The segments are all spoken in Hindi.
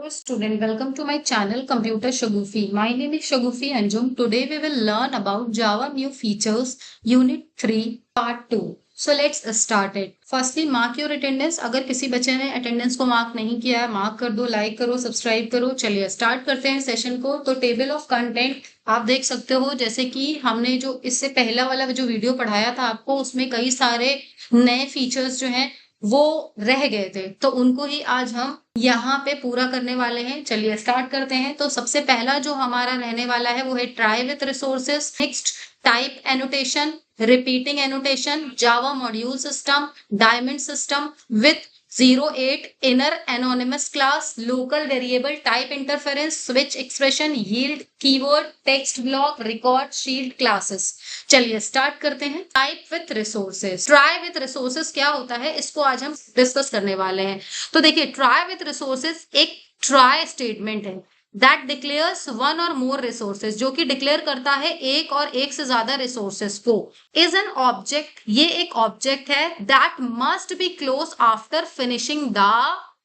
Hello student, welcome to my channel Computer Shagufi. My name is Shagufi Anjum. Today we will learn about Java new features Unit 3 Part 2. So let's start it. Firstly, mark your attendance. अगर किसी बच्चे ने अटेंडेंस को मार्क नहीं किया है, मार्क कर दो, लाइक करो, सब्सक्राइब करो. चलिए स्टार्ट करते हैं सेशन को. तो टेबल ऑफ कंटेंट आप देख सकते हो, जैसे कि हमने जो इससे पहला वाला जो वीडियो पढ़ाया था आपको, उसमें कई सारे नए फीचर्स जो हैं वो रह गए थे, तो उनको ही आज हम यहाँ पे पूरा करने वाले हैं. चलिए स्टार्ट करते हैं. तो सबसे पहला जो हमारा रहने वाला है वो है try with resources. Next, type annotation, repeating annotation, Java module system, diamond system with 08 inner anonymous class, local variable type interference, switch expression, yield, keyword, text block, record, shield classes. चलिए स्टार्ट करते हैं. Type with resources. Try with resources क्या होता है, इसको आज हम डिस्कस करने वाले हैं. तो देखिए, ट्राई विथ रिसोर्सेस एक ट्राई स्टेटमेंट है दैट डिक्लेयर्स वन और मोर रिसोर्सेज, जो कि डिक्लेयर करता है एक और एक से ज्यादा रिसोर्सेज को. इज एन ऑब्जेक्ट, ये एक ऑब्जेक्ट है that must be close after finishing the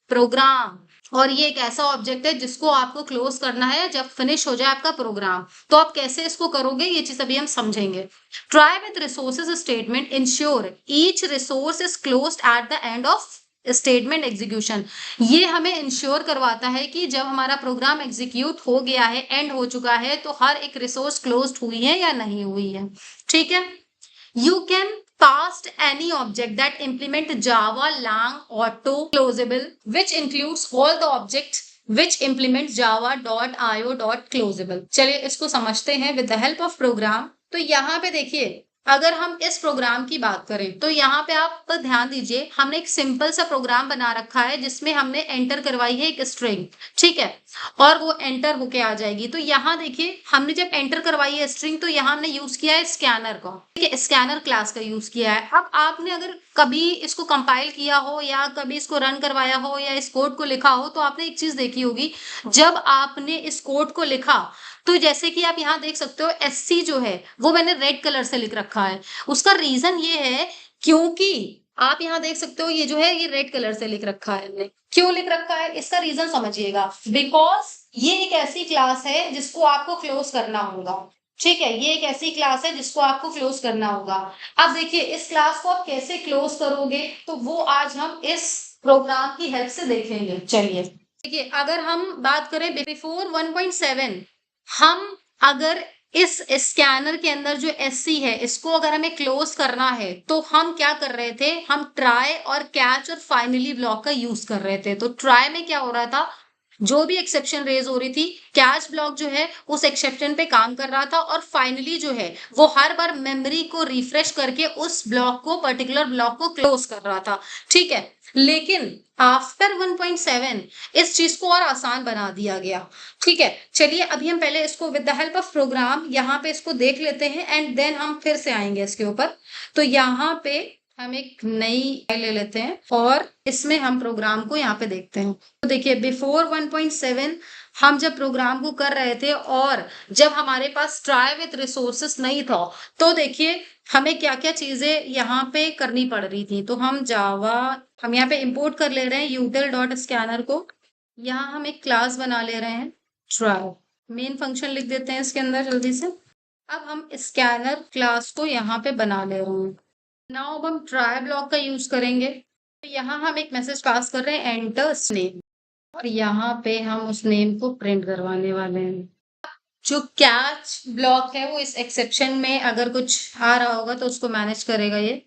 program. और ये एक ऐसा ऑब्जेक्ट है जिसको आपको क्लोज करना है जब फिनिश हो जाए आपका प्रोग्राम. तो आप कैसे इसको करोगे, ये चीज अभी हम समझेंगे. Try with resources statement ensure each resource is closed at the end of statement execution. ये हमें इंश्योर करवाता है कि जब हमारा प्रोग्राम एग्जीक्यूट हो गया है, एंड हो चुका है, तो हर एक रिसोर्स क्लोज्ड हुई है या नहीं हुई है. ठीक है. You can cast any object that implement Java lang auto closable, which includes all the objects which implements java.io.closable. चलिए इसको समझते हैं with the help of program. तो यहाँ पे देखिए, अगर हम इस प्रोग्राम की बात करें तो यहाँ पे आप ध्यान दीजिए, हमने एक सिंपल सा प्रोग्राम बना रखा है जिसमें हमने एंटर करवाई है एक स्ट्रिंग. ठीक है, और वो एंटर होके आ जाएगी. तो यहाँ देखिए, हमने जब एंटर करवाई है स्ट्रिंग, तो यहाँ हमने यूज किया है स्कैनर का. ठीक है, स्कैनर क्लास का यूज किया है. अब आपने अगर कभी इसको कंपाइल किया हो या कभी इसको रन करवाया हो या इस कोड को लिखा हो, तो आपने एक चीज देखी होगी, जब आपने इस कोड को लिखा तो जैसे कि आप यहाँ देख सकते हो, SC जो है वो मैंने रेड कलर से लिख रखा है. उसका रीजन ये है क्योंकि आप यहाँ देख सकते हो, ये जो है ये रेड कलर से लिख रखा है. हमने क्यों लिख रखा है, इसका रीजन समझिएगा. बिकॉज ये एक ऐसी क्लास है जिसको आपको क्लोज करना होगा. ठीक है, ये एक ऐसी क्लास है जिसको आपको क्लोज करना होगा. अब देखिए, इस क्लास को आप कैसे क्लोज करोगे, तो वो आज हम इस प्रोग्राम की हेल्प से देखेंगे. चलिए देखिए, अगर हम बात करें बिफोर 1.7, हम अगर इस स्कैनर के अंदर जो SC है, इसको अगर हमें क्लोज करना है, तो हम क्या कर रहे थे, हम ट्राई और कैच और फाइनली ब्लॉक का यूज कर रहे थे. तो ट्राई में क्या हो रहा था, जो भी एक्सेप्शन रेज हो रही थी, कैच ब्लॉक जो है उस एक्सेप्शन पे काम कर रहा था, और फाइनली जो है वो हर बार मेमोरी को रिफ्रेश करके उस ब्लॉक को, पर्टिकुलर ब्लॉक को क्लोज कर रहा था. ठीक है, लेकिन आफ्टर 1.7 इस चीज को और आसान बना दिया गया. ठीक है, चलिए अभी हम पहले इसको with the help of program यहाँ पे इसको देख लेते हैं, एंड देन हम फिर से आएंगे इसके ऊपर. तो यहाँ पे हम एक नई फाइल ले लेते हैं और इसमें हम प्रोग्राम को यहाँ पे देखते हैं. तो देखिए, बिफोर 1.7 हम जब प्रोग्राम को कर रहे थे और जब हमारे पास ट्राई विथ रिसोर्सेस नहीं था, तो देखिए हमें क्या क्या चीजें यहाँ पे करनी पड़ रही थी. तो हम यहाँ पे इंपोर्ट कर ले रहे हैं util.scanner को. यहाँ हम एक क्लास बना ले रहे हैं ट्राई. मेन फंक्शन लिख देते हैं इसके अंदर जल्दी से. अब हम स्कैनर क्लास को यहाँ पे बना ले रहे हैं. नाउ अब हम ट्राई ब्लॉक का यूज करेंगे. तो यहाँ हम एक मैसेज पास कर रहे हैं, एंटर नेम, और यहाँ पे हम उस नेम को प्रिंट करवाने वाले हैं. जो कैच ब्लॉक है वो इस एक्सेप्शन में अगर कुछ आ रहा होगा तो उसको मैनेज करेगा ये.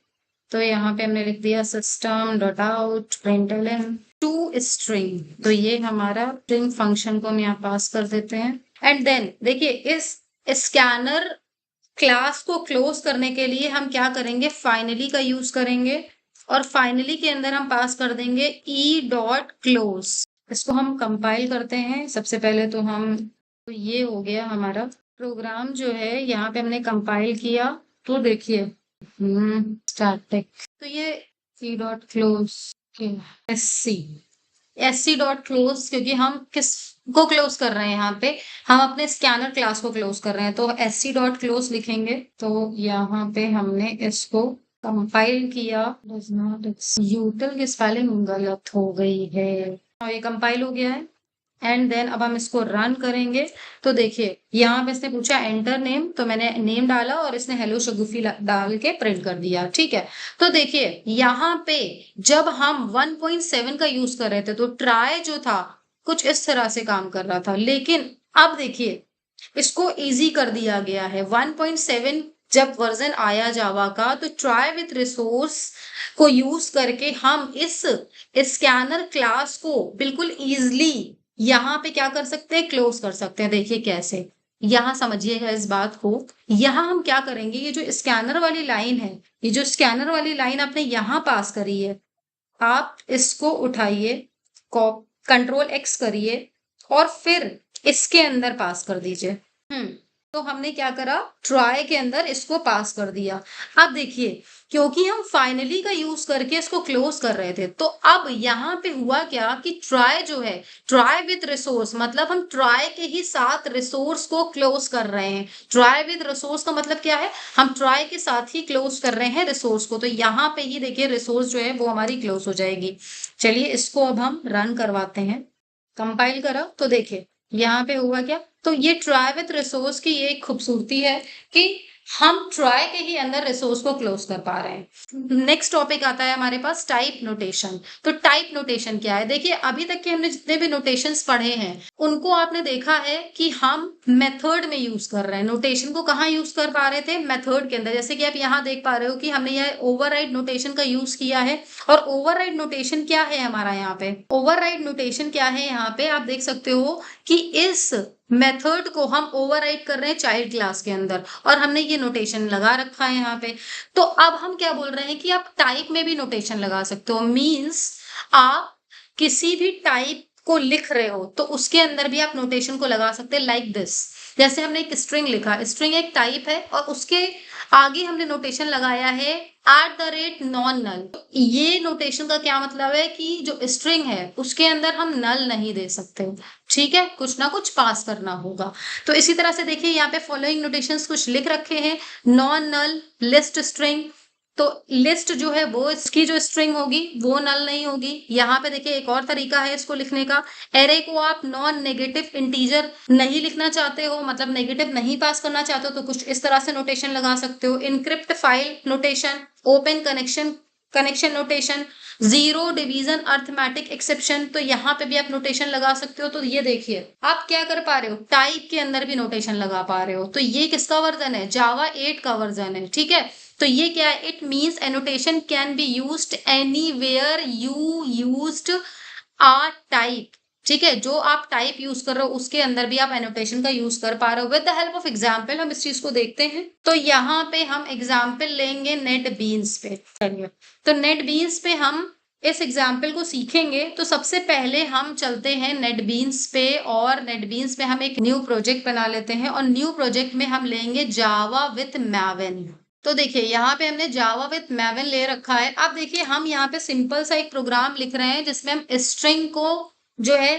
तो यहाँ पे हमने लिख दिया system dot out println to string. तो ये हमारा स्ट्रिंग फंक्शन को हम यहाँ पास कर देते हैं. एंड देन देखिए, इस स्कैनर क्लास को क्लोज करने के लिए हम क्या करेंगे, फाइनली का यूज करेंगे, और फाइनली के अंदर हम पास कर देंगे e.close. इसको हम कंपाइल करते हैं. सबसे पहले तो ये हो गया हमारा प्रोग्राम जो है, यहाँ पे हमने कंपाइल किया. तो देखिए स्टैटिक, तो ये e.close SC.close, क्योंकि हम किसको क्लोज कर रहे हैं, यहाँ पे हम अपने स्कैनर क्लास को क्लोज कर रहे हैं, तो SC.close लिखेंगे. तो यहाँ पे हमने इसको कंपाइल किया. यूटिल की स्पेलिंग गलत हो गई है, और ये कंपाइल हो गया है. एंड देन अब हम इसको रन करेंगे। तो देखिए यहाँ पे इसने पूछा एंटर नेम, तो मैंने नेम डाला और इसने हेलो शगुफी डाल के प्रिंट कर दिया। ठीक है, तो देखिए यहाँ पे जब हम 1.7 का यूज कर रहे थे तो ट्राई जो था कुछ इस तरह से काम कर रहा था, लेकिन अब देखिए इसको इजी कर दिया गया है। 1.7 जब वर्जन आया जावा का, तो ट्राई विथ रिसोर्स को यूज करके हम इस स्कैनर क्लास को बिल्कुल इजली यहाँ पे क्या कर सकते हैं, क्लोज कर सकते हैं। देखिए कैसे, यहाँ समझिएगा इस बात को। यहाँ हम क्या करेंगे, ये जो स्कैनर वाली लाइन है, ये जो स्कैनर वाली लाइन आपने यहाँ पास करी है, आप इसको उठाइए, कंट्रोल एक्स करिए और फिर इसके अंदर पास कर दीजिए। तो हमने क्या करा, ट्राई के अंदर इसको पास कर दिया। अब देखिए क्योंकि हम फाइनली का यूज करके इसको क्लोज कर रहे थे, तो अब यहाँ पे हुआ क्या कि ट्राई जो है, ट्राई विथ रिसोर्स, मतलब हम ट्राई के ही साथ रिसोर्स को क्लोज कर रहे हैं। ट्राई विथ रिसोर्स का मतलब क्या है, हम ट्राई के साथ ही क्लोज कर रहे हैं रिसोर्स को। तो यहाँ पे ही देखिए रिसोर्स जो है वो हमारी क्लोज हो जाएगी। चलिए इसको अब हम रन करवाते हैं। कंपाइल करा तो देखिए यहाँ पे हुआ क्या, तो ये ट्राई विथ रिसोर्स की ये एक खूबसूरती है कि हम ट्राई के ही अंदर रिसोर्स को क्लोज कर पा रहे हैं। नेक्स्ट टॉपिक आता है हमारे पास टाइप नोटेशन। तो टाइप नोटेशन क्या है, देखिए अभी तक के हमने जितने भी नोटेशंस पढ़े हैं उनको आपने देखा है कि हम मेथड में यूज कर रहे हैं। नोटेशन को कहाँ यूज कर पा रहे थे, मेथड के अंदर। जैसे कि आप यहाँ देख पा रहे हो कि हमने यह ओवरराइड नोटेशन का यूज किया है। और ओवरराइड नोटेशन क्या है हमारा, यहाँ पे ओवरराइड नोटेशन क्या है, यहाँ पे आप देख सकते हो कि इस मेथड को हम ओवरराइड कर रहे हैं चाइल्ड क्लास के अंदर, और हमने ये नोटेशन लगा रखा है यहाँ पे। तो अब हम क्या बोल रहे हैं कि आप टाइप में भी नोटेशन लगा सकते हो। मींस आप किसी भी टाइप को लिख रहे हो तो उसके अंदर भी आप नोटेशन को लगा सकते हैं, लाइक दिस। जैसे हमने एक स्ट्रिंग लिखा, स्ट्रिंग एक टाइप है और उसके आगे हमने नोटेशन लगाया है @नॉन नल। ये नोटेशन का क्या मतलब है कि जो स्ट्रिंग है उसके अंदर हम नल नहीं दे सकते। ठीक है, कुछ ना कुछ पास करना होगा। तो इसी तरह से देखिए यहाँ पे फॉलोइंग नोटेशंस कुछ लिख रखे हैं, नॉन नल, लिस्ट स्ट्रिंग। तो लिस्ट जो है वो इसकी जो स्ट्रिंग होगी वो नल नहीं होगी। यहाँ पे देखिए एक और तरीका है इसको लिखने का, एरे को आप नॉन नेगेटिव इंटीजर नहीं लिखना चाहते हो, मतलब नेगेटिव नहीं पास करना चाहते हो, तो कुछ इस तरह से नोटेशन लगा सकते हो। Encrypt file notation, open connection notation, zero division arithmetic exception, तो यहाँ पे भी आप नोटेशन लगा सकते हो। तो ये देखिए आप क्या कर पा रहे हो, टाइप के अंदर भी नोटेशन लगा पा रहे हो। तो ये किसका वर्जन है, जावा 8 का वर्जन है। ठीक है, तो ये क्या है, it means annotation can be used anywhere you used a type. ठीक है, जो आप टाइप यूज कर रहे हो उसके अंदर भी आप एनोटेशन का यूज कर पा रहे हो। With the help of example हम इस चीज को देखते हैं। तो यहाँ पे हम एग्जाम्पल लेंगे नेट बीन्स पे। चलिए, तो नेट बीन्स पे हम इस एग्जाम्पल को सीखेंगे। तो सबसे पहले हम चलते हैं नेटबीन्स पे, और नेटबीन्स पे हम एक न्यू प्रोजेक्ट बना लेते हैं, और न्यू प्रोजेक्ट में हम लेंगे जावा विथ मैविन। तो देखिए यहाँ पे हमने जावा विथ मैविन ले रखा है। अब देखिए हम यहाँ पे सिंपल सा एक प्रोग्राम लिख रहे हैं जिसमें हम स्ट्रिंग को जो है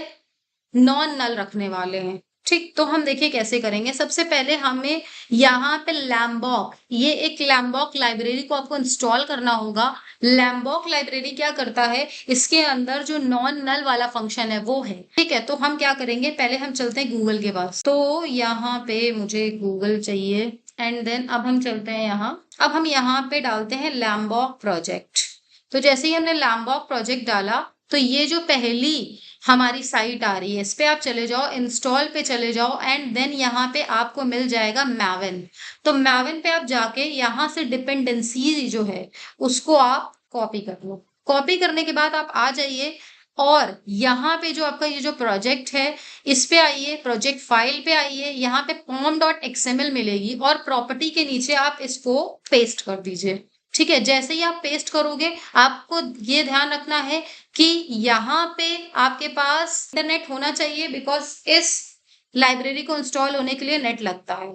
नॉन नल रखने वाले हैं। ठीक, तो हम देखिए कैसे करेंगे। सबसे पहले हमें यहाँ पे लैम्बॉक, ये एक लैम्बॉक लाइब्रेरी को आपको इंस्टॉल करना होगा। लैम्बॉक लाइब्रेरी क्या करता है, इसके अंदर जो नॉन नल वाला फंक्शन है वो है। ठीक है, तो हम क्या करेंगे, पहले हम चलते हैं गूगल के पास। तो यहाँ पे मुझे गूगल चाहिए, एंड देन अब हम चलते हैं यहाँ। अब हम यहाँ पे डालते हैं लैम्बॉक प्रोजेक्ट। तो जैसे ही हमने लैम्बॉक प्रोजेक्ट डाला, तो ये जो पहली हमारी साइट आ रही है इस पे आप चले जाओ, इंस्टॉल पे चले जाओ, एंड देन यहाँ पे आपको मिल जाएगा मैविन। तो मैविन पे आप जाके यहाँ से डिपेंडेंसी जो है उसको आप कॉपी कर लो। कॉपी करने के बाद आप आ जाइए और यहाँ पे जो आपका ये जो प्रोजेक्ट है इस पे आइए, प्रोजेक्ट फाइल पे आइए, यहाँ पे pom.xml मिलेगी और प्रॉपर्टी के नीचे आप इसको पेस्ट कर दीजिए। ठीक है, जैसे ही आप पेस्ट करोगे आपको ये ध्यान रखना है कि यहाँ पे आपके पास इंटरनेट होना चाहिए, बिकॉज इस लाइब्रेरी को इंस्टॉल होने के लिए नेट लगता है।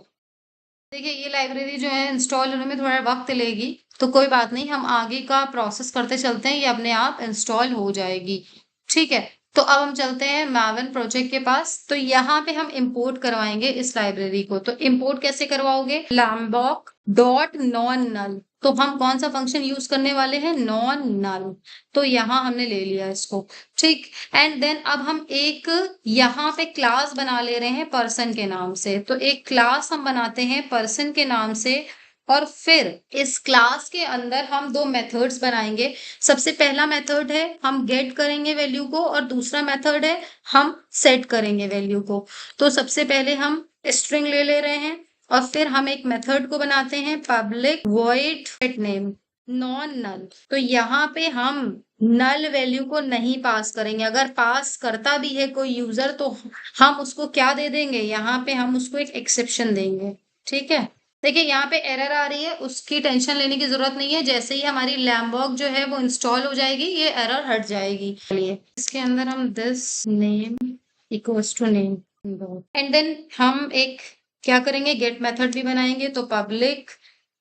देखिए ये लाइब्रेरी जो है इंस्टॉल होने में थोड़ा वक्त लेगी, तो कोई बात नहीं, हम आगे का प्रोसेस करते चलते हैं, ये अपने आप इंस्टॉल हो जाएगी। ठीक है, तो अब हम चलते हैं मैविन प्रोजेक्ट के पास। तो यहाँ पे हम इंपोर्ट करवाएंगे इस लाइब्रेरी को। तो इंपोर्ट कैसे करवाओगे, लैम्बॉक डॉट नॉन नल, तो हम कौन सा फंक्शन यूज करने वाले हैं, नॉन नल। तो यहाँ हमने ले लिया इसको, ठीक। एंड देन अब हम एक यहाँ पे क्लास बना ले रहे हैं पर्सन के नाम से। तो एक क्लास हम बनाते हैं पर्सन के नाम से, और फिर इस क्लास के अंदर हम दो मेथड्स बनाएंगे। सबसे पहला मेथड है हम गेट करेंगे वैल्यू को, और दूसरा मेथड है हम सेट करेंगे वैल्यू को। तो सबसे पहले हम स्ट्रिंग ले रहे हैं, और फिर हम एक मेथड को बनाते हैं public void set name non null. तो यहाँ पे हम नल वैल्यू को नहीं पास करेंगे। अगर पास करता भी है कोई यूजर तो हम उसको क्या दे देंगे, यहाँ पे हम उसको एक एक्सेप्शन देंगे, ठीक है। देखिए यहाँ पे एरर आ रही है, उसकी टेंशन लेने की जरूरत नहीं है। जैसे ही हमारी लैम्बॉग जो है वो इंस्टॉल हो जाएगी ये एरर हट जाएगी। चलिए इसके अंदर हम this name equals to name, and then हम एक क्या करेंगे, गेट मेथड भी बनाएंगे। तो पब्लिक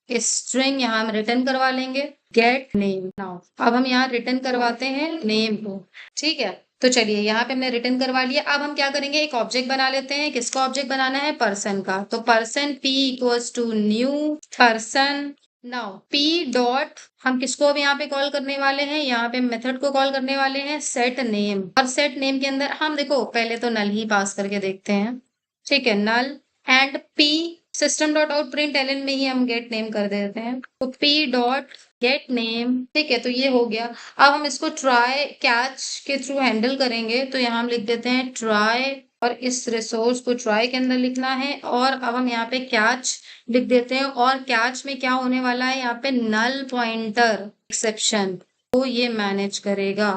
स्ट्रिंग यहाँ हम रिटर्न करवा लेंगे गेट नेम। नाउ अब हम यहाँ रिटर्न करवाते हैं नेम को, ठीक है। तो चलिए यहाँ पे हमने रिटर्न करवा लिया। अब हम क्या करेंगे, एक ऑब्जेक्ट बना लेते हैं। किसका ऑब्जेक्ट बनाना है, पर्सन का। तो person p equals to new person. Now p dot हम किसको अब यहाँ पे कॉल करने वाले हैं, यहाँ पे मेथड को कॉल करने वाले हैं सेट नेम। और सेट नेम के अंदर हम देखो पहले तो नल ही पास करके देखते हैं, ठीक है। Null and p system dot out println में ही हम गेट नेम कर देते हैं। तो p डॉट गेट नेम, ठीक है। तो ये हो गया। अब हम इसको ट्राई कैच के थ्रू हैंडल करेंगे। तो यहाँ हम लिख देते हैं ट्राई, और इस रिसोर्स को ट्राई के अंदर लिखना है। और अब हम यहाँ पे कैच लिख देते हैं, और कैच में क्या होने वाला है, यहाँ पे नल पॉइंटर एक्सेप्शन तो ये मैनेज करेगा।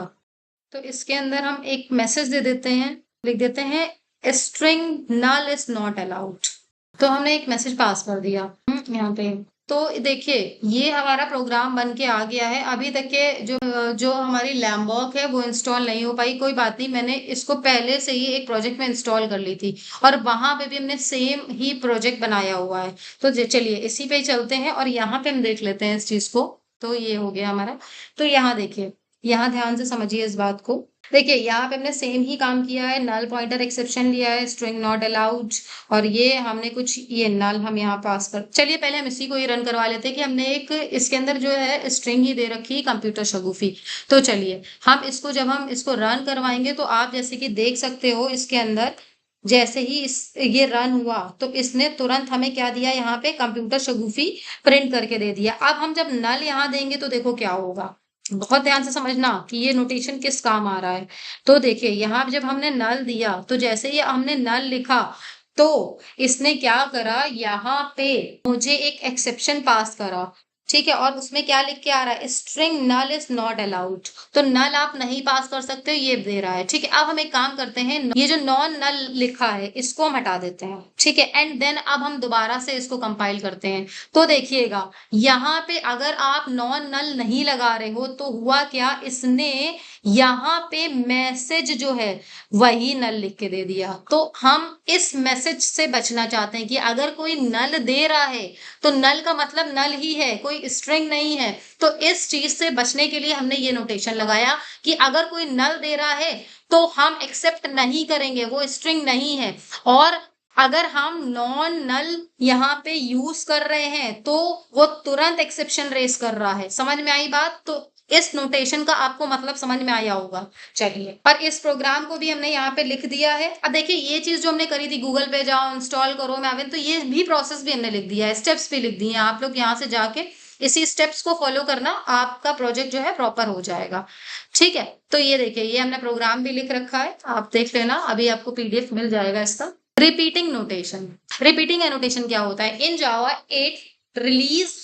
तो इसके अंदर हम एक मैसेज दे देते हैं, लिख देते हैं string null is not allowed. तो हमने एक मैसेज पास कर दिया यहाँ पे। तो देखिए ये हमारा प्रोग्राम बन के आ गया है। अभी तक के जो हमारी लैम्बॉक है वो इंस्टॉल नहीं हो पाई, कोई बात नहीं, मैंने इसको पहले से ही एक प्रोजेक्ट में इंस्टॉल कर ली थी, और वहां पे भी हमने सेम ही प्रोजेक्ट बनाया हुआ है। तो चलिए इसी पे चलते हैं, और यहाँ पे हम देख लेते हैं इस चीज को। तो ये हो गया हमारा। तो यहाँ देखिए, यहाँ ध्यान से समझिए इस बात को। देखिए यहाँ पे हमने सेम ही काम किया है, नल पॉइंटर एक्सेप्शन लिया है, स्ट्रिंग नॉट अलाउड, और ये हमने कुछ ये नल हम यहाँ पास कर। चलिए पहले हम इसी को ही रन करवा लेते हैं कि हमने एक इसके अंदर जो है स्ट्रिंग ही दे रखी कंप्यूटर शगुफी। तो चलिए हम इसको जब हम इसको रन करवाएंगे तो आप जैसे कि देख सकते हो इसके अंदर जैसे ही ये रन हुआ तो इसने तुरंत हमें क्या दिया, यहाँ पे कंप्यूटर शगुफी प्रिंट करके दे दिया। अब हम जब नल यहाँ देंगे तो देखो क्या होगा, बहुत ध्यान से समझना कि ये नोटेशन किस काम आ रहा है। तो देखिए यहाँ जब हमने नल दिया तो जैसे ही हमने नल लिखा तो इसने क्या करा, यहाँ पे मुझे एक एक्सेप्शन पास करा, ठीक है। और उसमें क्या लिख के आ रहा है, string null is not allowed. तो नल आप नहीं पास कर सकते हो ये दे रहा है, ठीक है। अब हम एक काम करते हैं, ये जो नॉन नल लिखा है इसको हम हटा देते हैं, ठीक है। एंड देन अब हम दोबारा से इसको कंपाइल करते हैं। तो देखिएगा यहाँ पे अगर आप नॉन नल नहीं लगा रहे हो तो हुआ क्या, इसने यहाँ पे मैसेज जो है वही नल लिख के दे दिया। तो हम इस मैसेज से बचना चाहते हैं कि अगर कोई नल दे रहा है तो नल का मतलब नल ही है, कोई स्ट्रिंग नहीं है। तो इस चीज से बचने के लिए हमने ये नोटेशन लगाया कि अगर कोई नल दे रहा है तो हम एक्सेप्ट नहीं करेंगे, वो स्ट्रिंग नहीं है। और अगर हम नॉन नल यहाँ पे यूज कर रहे हैं तो वो तुरंत एक्सेप्शन रेस कर रहा है। समझ में आई बात? तो इस नोटेशन का आपको मतलब समझ में आया होगा। चलिए, और इस प्रोग्राम को भी हमने यहाँ पे लिख दिया है। अब देखिए ये चीज जो हमने करी थी, गूगल पे जाओ इंस्टॉल करो मैविन, तो ये भी प्रोसेस भी हमने लिख दिया है, स्टेप्स भी लिख दिए हैं। आप लोग यहाँ से जाके इसी स्टेप्स को फॉलो करना, आपका प्रोजेक्ट जो है प्रॉपर हो जाएगा, ठीक है। तो ये देखिए ये हमने प्रोग्राम भी लिख रखा है, आप देख लेना, अभी आपको पीडीएफ मिल जाएगा इसका। रिपीटिंग नोटेशन, रिपीटिंग एनोटेशन क्या होता है, in Java 8 release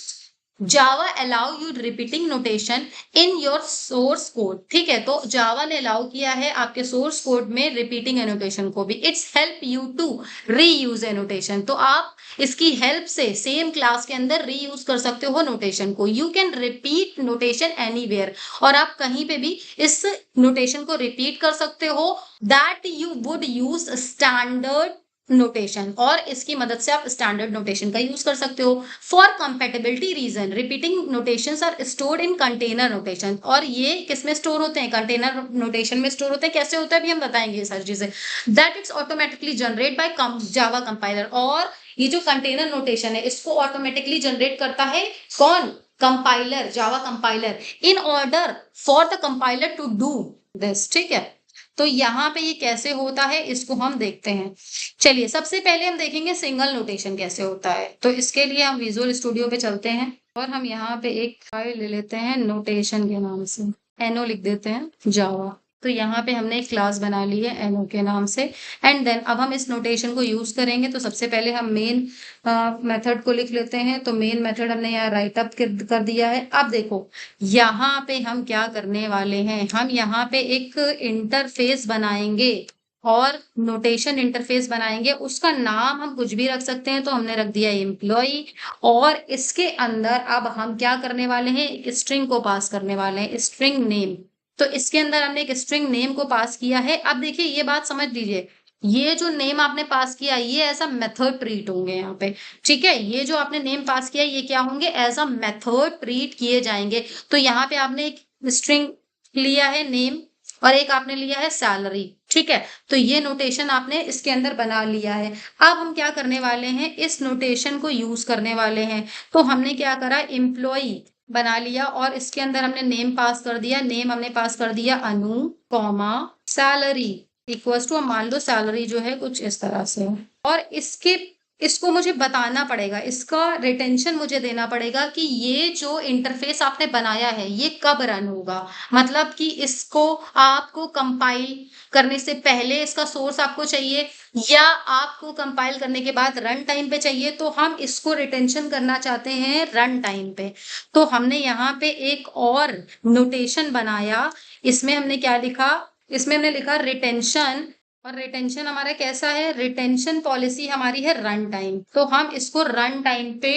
Java allow you repeating notation in your source code, ठीक है। तो जावा ने अलाउ किया है आपके सोर्स कोड में रिपीटिंग एनोटेशन को भी। It's help you to reuse annotation, तो आप इसकी हेल्प से सेम क्लास के अंदर रीयूज कर सकते हो नोटेशन को। You can repeat notation anywhere, और आप कहीं पे भी इस नोटेशन को रिपीट कर सकते हो that you would use standard notation, और इसकी मदद से आप स्टैंडर्ड नोटेशन का यूज कर सकते हो। For compatibility reason repeating notations are stored in container notation, और ये किसमें स्टोर होते हैं, कंटेनर नोटेशन में स्टोर होते हैं। कैसे होता है अभी हम बताएंगे ये सारी चीजें। That it's automatically generate by Java compiler, और ये जो कंटेनर नोटेशन है इसको ऑटोमेटिकली जनरेट करता है कौन, compiler, Java compiler, in order for the compiler to do this, ठीक है। तो यहाँ पे ये कैसे होता है इसको हम देखते हैं। चलिए सबसे पहले हम देखेंगे सिंगल नोटेशन कैसे होता है। तो इसके लिए हम विजुअल स्टूडियो पे चलते हैं और हम यहाँ पे एक फाइल ले लेते हैं नोटेशन के नाम से, एनो लिख देते हैं जावा। तो यहाँ पे हमने एक क्लास बना ली है एनो के नाम से। एंड देन अब हम इस नोटेशन को यूज करेंगे। तो सबसे पहले हम मेन मेथड को लिख लेते हैं। तो मेन मेथड हमने यहाँ राइट अप कर दिया है। अब देखो यहाँ पे हम क्या करने वाले हैं, हम यहाँ पे एक इंटरफेस बनाएंगे और नोटेशन इंटरफेस बनाएंगे। उसका नाम हम कुछ भी रख सकते हैं, तो हमने रख दिया एम्प्लॉय। और इसके अंदर अब हम क्या करने वाले हैं, एक स्ट्रिंग को पास करने वाले हैं, स्ट्रिंग नेम। तो इसके अंदर हमने एक स्ट्रिंग नेम को पास किया है। अब देखिए ये बात समझ लीजिए, ये जो नेम आपने पास किया ये एज अ मेथड ट्रीट होंगे यहाँ पे, ठीक है। ये जो आपने नेम पास किया ये क्या होंगे, एज अ मेथड ट्रीट किए जाएंगे। तो यहाँ पे आपने एक स्ट्रिंग लिया है नेम और एक आपने लिया है सैलरी, ठीक है। तो ये नोटेशन आपने इसके अंदर बना लिया है। अब हम क्या करने वाले हैं, इस नोटेशन को यूज करने वाले हैं। तो हमने क्या करा, एम्प्लॉय बना लिया और इसके अंदर हमने नेम पास कर दिया। नेम हमने पास कर दिया अनु कॉमा सैलरी इक्वल्स टू, मान लो सैलरी जो है कुछ इस तरह से। और इसको मुझे बताना पड़ेगा, इसका रिटेंशन मुझे देना पड़ेगा कि ये जो इंटरफेस आपने बनाया है ये कब रन होगा। मतलब कि इसको आपको कंपाइल करने से पहले इसका सोर्स आपको चाहिए या आपको कंपाइल करने के बाद रन टाइम पे चाहिए। तो हम इसको रिटेंशन करना चाहते हैं रन टाइम पे। तो हमने यहाँ पे एक और नोटेशन बनाया। इसमें हमने क्या लिखा, इसमें हमने लिखा रिटेंशन। और रिटेंशन हमारा कैसा है, रिटेंशन पॉलिसी हमारी है रन टाइम। तो हम इसको रन टाइम पे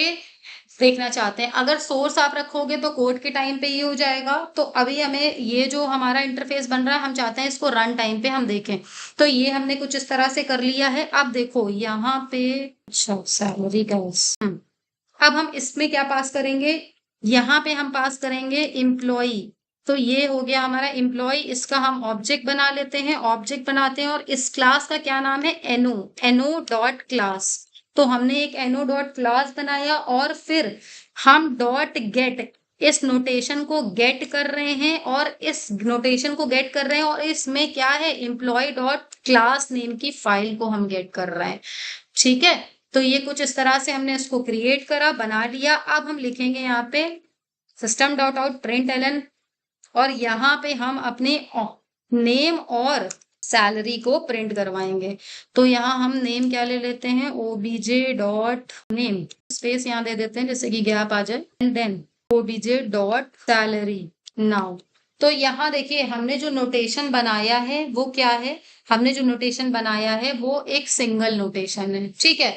देखना चाहते हैं। अगर सोर्स आप रखोगे तो कोड के टाइम पे ही हो जाएगा। तो अभी हमें ये जो हमारा इंटरफेस बन रहा है हम चाहते हैं इसको रन टाइम पे हम देखें। तो ये हमने कुछ इस तरह से कर लिया है। अब देखो यहाँ पे, अच्छा सैलरी गाइस, अब हम इसमें क्या पास करेंगे, यहाँ पे हम पास करेंगे एम्प्लॉय। तो ये हो गया हमारा एम्प्लॉय। इसका हम ऑब्जेक्ट बना लेते हैं, ऑब्जेक्ट बनाते हैं। और इस क्लास का क्या नाम है, एनो, एनो डॉट क्लास। तो हमने एक एनो डॉट क्लास बनाया और फिर हम डॉट गेट, इस नोटेशन को गेट कर रहे हैं और इस नोटेशन को गेट कर रहे हैं और इसमें क्या है, एम्प्लॉय डॉट क्लास नेम की फाइल को हम गेट कर रहे हैं, ठीक है। तो ये कुछ इस तरह से हमने इसको क्रिएट करा, बना लिया। अब हम लिखेंगे यहाँ पे system dot out println और यहाँ पे हम अपने नेम और सैलरी को प्रिंट करवाएंगे। तो यहाँ हम नेम क्या ले लेते हैं, ओबीजे डॉट नेम, स्पेस यहाँ दे देते हैं जैसे कि गैप आ जाए, and then obj dot salary now. तो यहाँ देखिए हमने जो नोटेशन बनाया है वो क्या है, हमने जो नोटेशन बनाया है वो एक सिंगल नोटेशन है, ठीक है।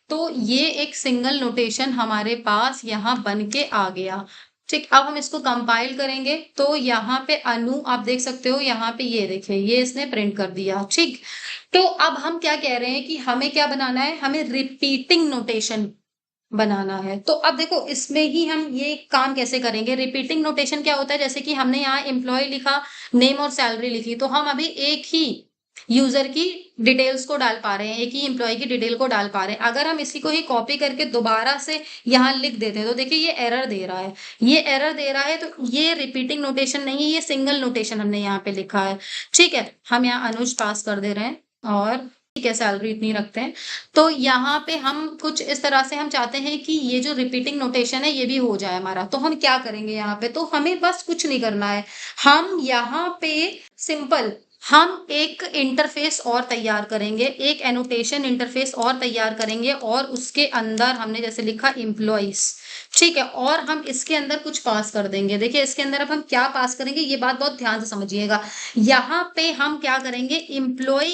तो ये एक सिंगल नोटेशन हमारे पास यहाँ बन के आ गया, ठीक। अब हम इसको कंपाइल करेंगे तो यहाँ पे अनु आप देख सकते हो, यहाँ पे ये देखिए ये इसने प्रिंट कर दिया, ठीक। तो अब हम क्या कह रहे हैं कि हमें क्या बनाना है, हमें रिपीटिंग नोटेशन बनाना है। तो अब देखो इसमें ही हम ये काम कैसे करेंगे। रिपीटिंग नोटेशन क्या होता है, जैसे कि हमने यहाँ एम्प्लॉय लिखा, नेम और सैलरी लिखी, तो हम अभी एक ही यूजर की डिटेल्स को डाल पा रहे हैं, एक ही एम्प्लॉय की डिटेल को डाल पा रहे हैं। अगर हम इसी को ही कॉपी करके दोबारा से यहाँ लिख देते हैं तो देखिए ये एरर दे रहा है, ये एरर दे रहा है। तो ये रिपीटिंग नोटेशन नहीं है, ये सिंगल नोटेशन हमने यहाँ पे लिखा है, ठीक है। हम यहाँ अनुज पास कर दे रहे हैं और ठीक है सैलरी इतनी रखते हैं। तो यहाँ पे हम कुछ इस तरह से हम चाहते हैं कि ये जो रिपीटिंग नोटेशन है ये भी हो जाए हमारा। तो हम क्या करेंगे यहाँ पे, तो हमें बस कुछ नहीं करना है, हम यहाँ पे सिंपल हम एक इंटरफेस और तैयार करेंगे, एक एनोटेशन इंटरफेस और तैयार करेंगे और उसके अंदर हमने जैसे लिखा एम्प्लॉइज, ठीक है। और हम इसके अंदर कुछ पास कर देंगे। देखिए इसके अंदर अब हम क्या पास करेंगे ये बात बहुत ध्यान से समझिएगा। यहाँ पे हम क्या करेंगे, एम्प्लॉय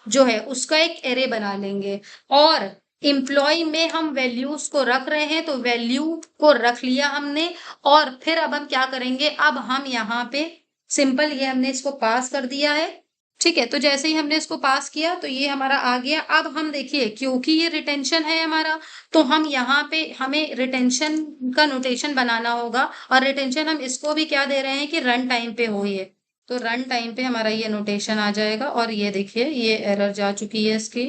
जो है उसका एक एरे बना लेंगे और एम्प्लॉय में हम वैल्यूज को रख रहे हैं तो वैल्यू को रख लिया हमने। और फिर अब हम क्या करेंगे, अब हम यहाँ पे सिंपल ये हमने इसको पास कर दिया है, ठीक है। तो जैसे ही हमने इसको पास किया तो ये हमारा आ गया। अब हम देखिए क्योंकि ये रिटेंशन है हमारा, तो हम यहाँ पे हमें रिटेंशन का नोटेशन बनाना होगा और रिटेंशन हम इसको भी क्या दे रहे हैं कि रन टाइम पे हो ये। तो रन टाइम पे हमारा ये नोटेशन आ जाएगा और ये देखिए ये एरर जा चुकी है इसकी,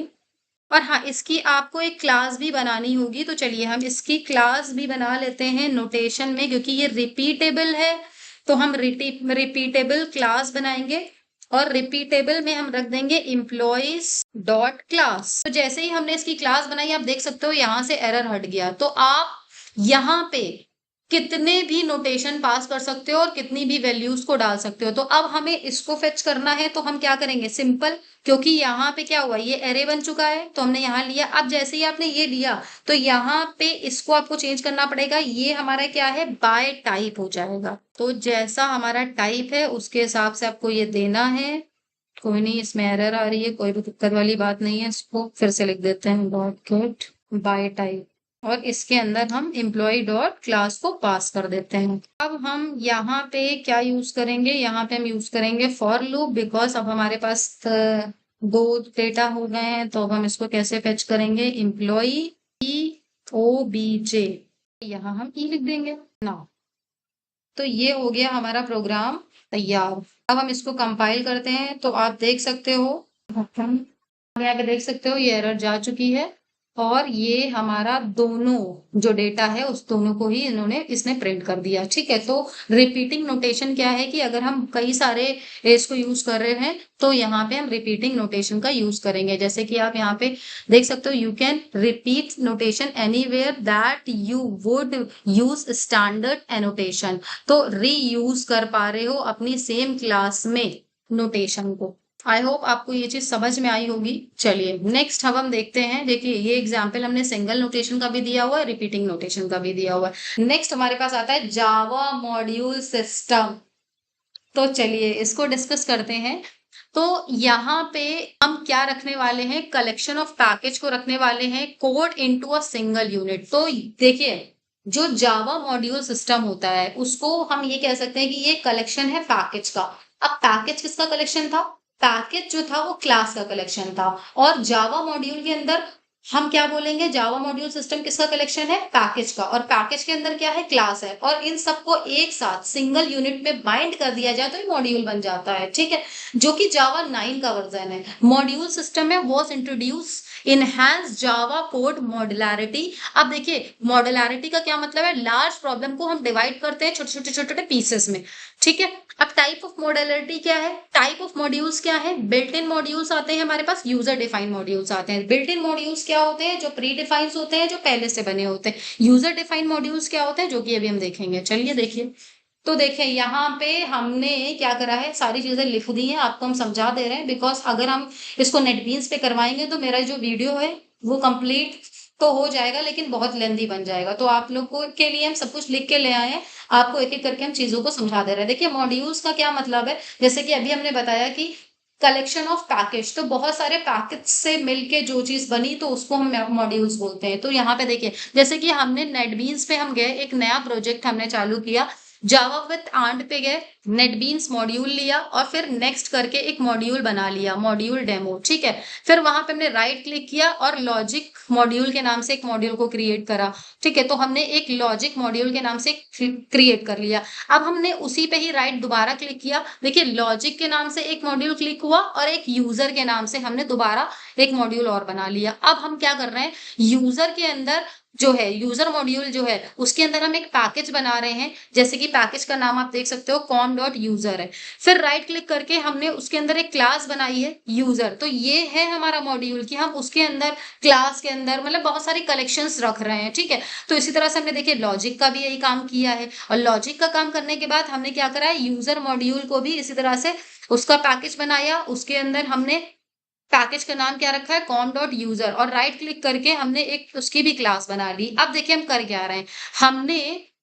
और हाँ, इसकी आपको एक क्लास भी बनानी होगी, तो चलिए हम इसकी क्लास भी बना लेते हैं नोटेशन में, क्योंकि ये रिपीटेबल है तो हम रिपीटेबल क्लास बनाएंगे और रिपीटेबल में हम रख देंगे एम्प्लॉइज डॉट क्लास। तो जैसे ही हमने इसकी क्लास बनाई, आप देख सकते हो यहाँ से एरर हट गया। तो आप यहाँ पे कितने भी नोटेशन पास कर सकते हो और कितनी भी वैल्यूज को डाल सकते हो। तो अब हमें इसको फेच करना है, तो हम क्या करेंगे, सिंपल, क्योंकि यहाँ पे क्या हुआ, ये एरे बन चुका है तो हमने यहाँ लिया। अब जैसे ही आपने ये लिया तो यहाँ पे इसको आपको चेंज करना पड़ेगा। ये हमारा क्या है, बाय टाइप हो जाएगा। तो जैसा हमारा टाइप है उसके हिसाब से आपको ये देना है। कोई नहीं, इसमें एरर आ रही है, कोई भी दिक्कत वाली बात नहीं है। इसको फिर से लिख देते हैं, डॉट गेट बाय टाइप, और इसके अंदर हम एम्प्लॉय डॉट क्लास को पास कर देते हैं। अब हम यहाँ पे क्या यूज करेंगे, यहाँ पे हम यूज करेंगे फॉर लूप, बिकॉज अब हमारे पास दो डेटा हो गए हैं। तो अब हम इसको कैसे फेच करेंगे, एम्प्लॉय ई ओ बी जे, यहाँ हम ई लिख देंगे ना। तो ये हो गया हमारा प्रोग्राम तैयार। अब हम इसको कंपाइल करते हैं, तो आप देख सकते हो, यहाँ पे देख सकते हो ये एरर जा चुकी है और ये हमारा दोनों जो डेटा है उस दोनों को ही इसने प्रिंट कर दिया। ठीक है, तो रिपीटिंग नोटेशन क्या है कि अगर हम कई सारे इसको यूज कर रहे हैं तो यहाँ पे हम रिपीटिंग नोटेशन का यूज करेंगे। जैसे कि आप यहाँ पे देख सकते हो, you can repeat notation anywhere that you would use standard annotation. तो रीयूज कर पा रहे हो अपनी सेम क्लास में नोटेशन को। आई होप आपको ये चीज समझ में आई होगी। चलिए नेक्स्ट अब हम देखते हैं। देखिए ये एग्जाम्पल हमने सिंगल नोटेशन का भी दिया हुआ है, रिपीटिंग नोटेशन का भी दिया हुआ है। नेक्स्ट हमारे पास आता है जावा मॉड्यूल सिस्टम। तो चलिए इसको डिस्कस करते हैं। तो यहाँ पे हम क्या रखने वाले हैं, कलेक्शन ऑफ पैकेज को रखने वाले हैं code into a single unit. तो देखिए जो जावा मॉड्यूल सिस्टम होता है उसको हम ये कह सकते हैं कि ये कलेक्शन है पैकेज का। अब पैकेज किसका कलेक्शन था, पैकेज जो था वो क्लास का कलेक्शन था। और जावा मॉड्यूल के अंदर हम क्या बोलेंगे, जावा मॉड्यूल सिस्टम किसका कलेक्शन है, पैकेज का। और पैकेज के अंदर क्या है, क्लास है। और इन सबको एक साथ सिंगल यूनिट में बाइंड कर दिया जाए तो ये मॉड्यूल बन जाता है। ठीक है, जो कि जावा 9 का वर्जन है। मॉड्यूल सिस्टम में was introduce enhance Java code modularity. अब देखिए मॉड्युलैरिटी का क्या मतलब है, लार्ज प्रॉब्लम को हम डिवाइड करते हैं छोटे छोटे छोटे छोटे पीसेस में। ठीक है, अब टाइप ऑफ मॉड्युलैरिटी क्या है, टाइप ऑफ मॉड्यूल्स क्या है, बिल्ट इन मॉड्यूल्स आते हैं हमारे पास, यूजर डिफाइंड मॉड्यूल्स आते हैं। बिल्ट इन मॉड्यूल्स क्या होते हैं, जो प्री डिफाइंड होते हैं, जो पहले से बने होते हैं। यूजर डिफाइंड मॉड्यूल्स क्या होते हैं, जो कि अभी हम देखेंगे। चलिए देखिए, तो देखें यहाँ पे हमने क्या करा है, सारी चीजें लिख दी हैं, आपको हम समझा दे रहे हैं। बिकॉज अगर हम इसको नेटबीन्स पे करवाएंगे तो मेरा जो वीडियो है वो कंप्लीट तो हो जाएगा लेकिन बहुत लेंदी बन जाएगा। तो आप लोगों के लिए हम सब कुछ लिख के ले आए हैं, आपको एक एक करके हम चीजों को समझा दे रहे हैं। देखिए मॉड्यूल्स का क्या मतलब है, जैसे कि अभी हमने बताया कि कलेक्शन ऑफ पैकेज, तो बहुत सारे पैकेज से मिलके जो चीज बनी तो उसको हम मॉड्यूल्स बोलते हैं। तो यहाँ पे देखिए जैसे कि हमने नेटबीन्स पे हम गए, एक नया प्रोजेक्ट हमने चालू किया, जावा विथ आंट पे गए, नेटबीन्स मॉड्यूल लिया और फिर नेक्स्ट करके एक मॉड्यूल बना लिया, मॉड्यूल डेमो। ठीक है, फिर वहां पे हमने राइट क्लिक किया और लॉजिक मॉड्यूल के नाम से एक मॉड्यूल को क्रिएट करा। ठीक है, तो हमने एक लॉजिक मॉड्यूल के नाम से क्रिएट कर लिया। अब हमने उसी पे ही राइट दोबारा क्लिक किया, देखिए लॉजिक के नाम से एक मॉड्यूल क्लिक हुआ और एक यूजर के नाम से हमने दोबारा एक मॉड्यूल और बना लिया। अब हम क्या कर रहे हैं, यूजर के अंदर जो है, यूजर मॉड्यूल जो है उसके अंदर हम एक पैकेज बना रहे हैं। जैसे कि पैकेज का नाम आप देख सकते हो com.user है। फिर राइट क्लिक करके हमने उसके अंदर एक क्लास बनाई है यूजर। तो ये है हमारा मॉड्यूल कि हम उसके अंदर क्लास के अंदर मतलब बहुत सारी कलेक्शंस रख रहे हैं। ठीक है, तो इसी तरह से हमने देखिए लॉजिक का भी यही काम किया है। और लॉजिक का काम करने के बाद हमने क्या करा है, यूजर मॉड्यूल को भी इसी तरह से उसका पैकेज बनाया, उसके अंदर हमने पैकेज का नाम क्या रखा है, com.user, और राइट क्लिक करके हमने एक उसकी भी क्लास बना ली। अब देखिए हम कर क्या रहे हैं, हमने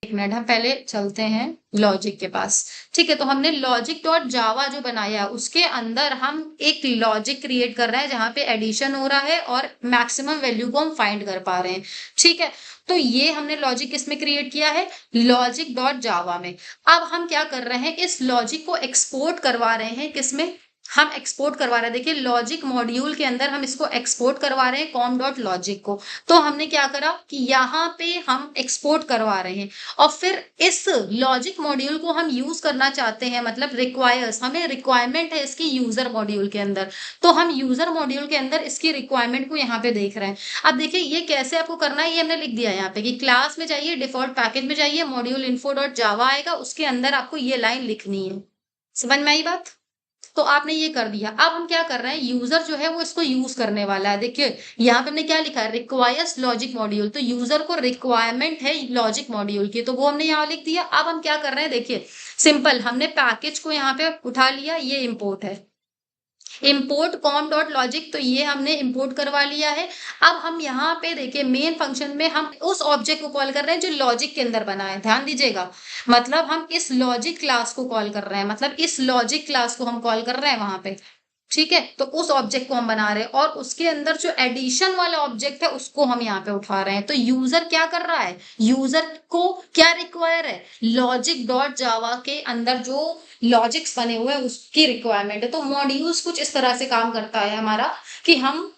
एक मिनट, हम पहले चलते हैं लॉजिक के पास। ठीक है, तो हमने लॉजिक डॉट जावा जो बनाया उसके अंदर हम एक लॉजिक क्रिएट कर रहे हैं जहां पे एडिशन हो रहा है और मैक्सिमम वैल्यू को हम फाइंड कर पा रहे हैं। ठीक है, तो ये हमने लॉजिक किसमें क्रिएट किया है, लॉजिक डॉट जावा में। अब हम क्या कर रहे हैं, इस लॉजिक को एक्सपोर्ट करवा रहे हैं किसमें, हम एक्सपोर्ट करवा रहे हैं। देखिए लॉजिक मॉड्यूल के अंदर हम इसको एक्सपोर्ट करवा रहे हैं कॉम डॉट लॉजिक को। तो हमने क्या करा कि यहाँ पे हम एक्सपोर्ट करवा रहे हैं और फिर इस लॉजिक मॉड्यूल को हम यूज करना चाहते हैं, मतलब रिक्वायर्स, हमें रिक्वायरमेंट है इसकी यूजर मॉड्यूल के अंदर। तो हम यूजर मॉड्यूल के अंदर इसकी रिक्वायरमेंट को यहाँ पे देख रहे हैं। अब देखिए ये कैसे आपको करना है, ये हमने लिख दिया यहाँ पे कि क्लास में जाइए, डिफॉल्ट पैकेज में जाइए, मॉड्यूल इन्फो डॉट जावा आएगा, उसके अंदर आपको ये लाइन लिखनी है। समझ में आई बात? तो आपने ये कर दिया। अब हम क्या कर रहे हैं, यूजर जो है वो इसको यूज करने वाला है। देखिए यहाँ पे हमने क्या लिखा है, रिक्वायर्स लॉजिक मॉड्यूल, तो यूजर को रिक्वायरमेंट है लॉजिक मॉड्यूल की, तो वो हमने यहाँ लिख दिया। अब हम क्या कर रहे हैं, देखिए सिंपल, हमने पैकेज को यहाँ पे उठा लिया, ये इंपोर्ट है, इम्पोर्ट कॉम डॉट लॉजिक, तो ये हमने इम्पोर्ट करवा लिया है। अब हम यहाँ पे देखिए मेन फंक्शन में हम उस ऑब्जेक्ट को कॉल कर रहे हैं जो लॉजिक के अंदर बना है, ध्यान दीजिएगा। मतलब हम इस लॉजिक क्लास को कॉल कर रहे हैं, मतलब इस लॉजिक क्लास को हम कॉल कर रहे हैं वहां पे, ठीक है। तो उस ऑब्जेक्ट को हम बना रहे हैं और उसके अंदर जो एडिशन वाला ऑब्जेक्ट है उसको हम यहाँ पे उठा रहे हैं। तो यूजर क्या कर रहा है, यूजर को क्या रिक्वायर है, लॉजिक डॉट जावा के अंदर जो लॉजिक्स बने हुए हैं उसकी रिक्वायरमेंट है। तो मॉड्यूल्स कुछ इस तरह से काम करता है हमारा कि हम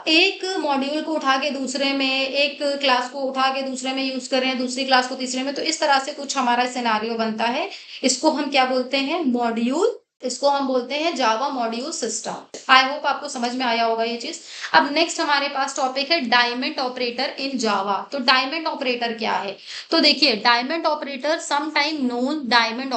एक मॉड्यूल को उठा के दूसरे में, एक क्लास को उठा के दूसरे में यूज करें, दूसरी क्लास को तीसरे में, तो इस तरह से कुछ हमारा सिनेरियो बनता है। इसको हम क्या बोलते हैं, मॉड्यूल, इसको हम बोलते हैं जावा मॉड्यूल सिस्टम। आई होप आपको समझ में आया होगा ये चीज। अब नेक्स्ट हमारे पास टॉपिक है डायमंड ऑपरेटर इन जावा। तो डायमंड ऑपरेटर क्या है, तो देखिए diamond operator sometime known diamond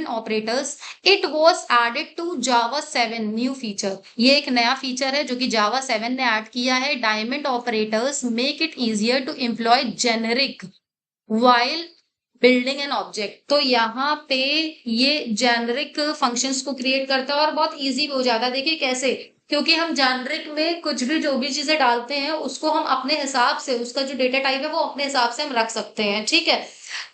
operators, it was added to Java 7 new feature. ये एक नया फीचर है जो कि जावा 7 ने ऐड किया है। Diamond operators make it easier to employ generic while building an object. तो यहाँ पे ये जेनरिक फंक्शंस को क्रिएट करता है और बहुत इजी हो जाता है। देखिए कैसे, क्योंकि हम जेनरिक में कुछ भी जो भी चीजें डालते हैं उसको हम अपने हिसाब से, उसका जो डेटा टाइप है वो अपने हिसाब से हम रख सकते हैं, ठीक है।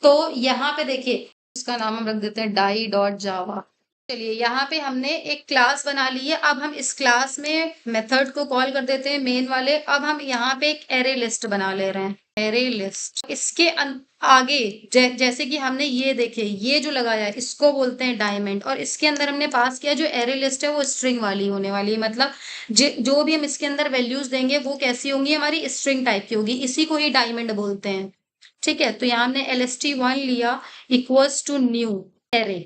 तो यहाँ पे देखिए उसका नाम हम रख देते हैं डाई डॉट जावा। चलिए यहाँ पे हमने एक क्लास बना ली है। अब हम इस क्लास में मेथड को कॉल कर देते हैं मेन वाले। अब हम यहाँ पे एक एरे लिस्ट बना ले रहे हैं, एरे लिस्ट। इसके आगे जैसे कि हमने ये देखे, ये जो लगाया है इसको बोलते हैं डायमंड, और इसके अंदर हमने पास किया जो एरे लिस्ट है वो स्ट्रिंग वाली होने वाली है। मतलब जो भी हम इसके अंदर वैल्यूज देंगे वो कैसी होंगी, हमारी स्ट्रिंग टाइप की होगी, इसी को ही डायमंड बोलते हैं, ठीक है। तो यहाँ हमने lst1 लिया equals to new array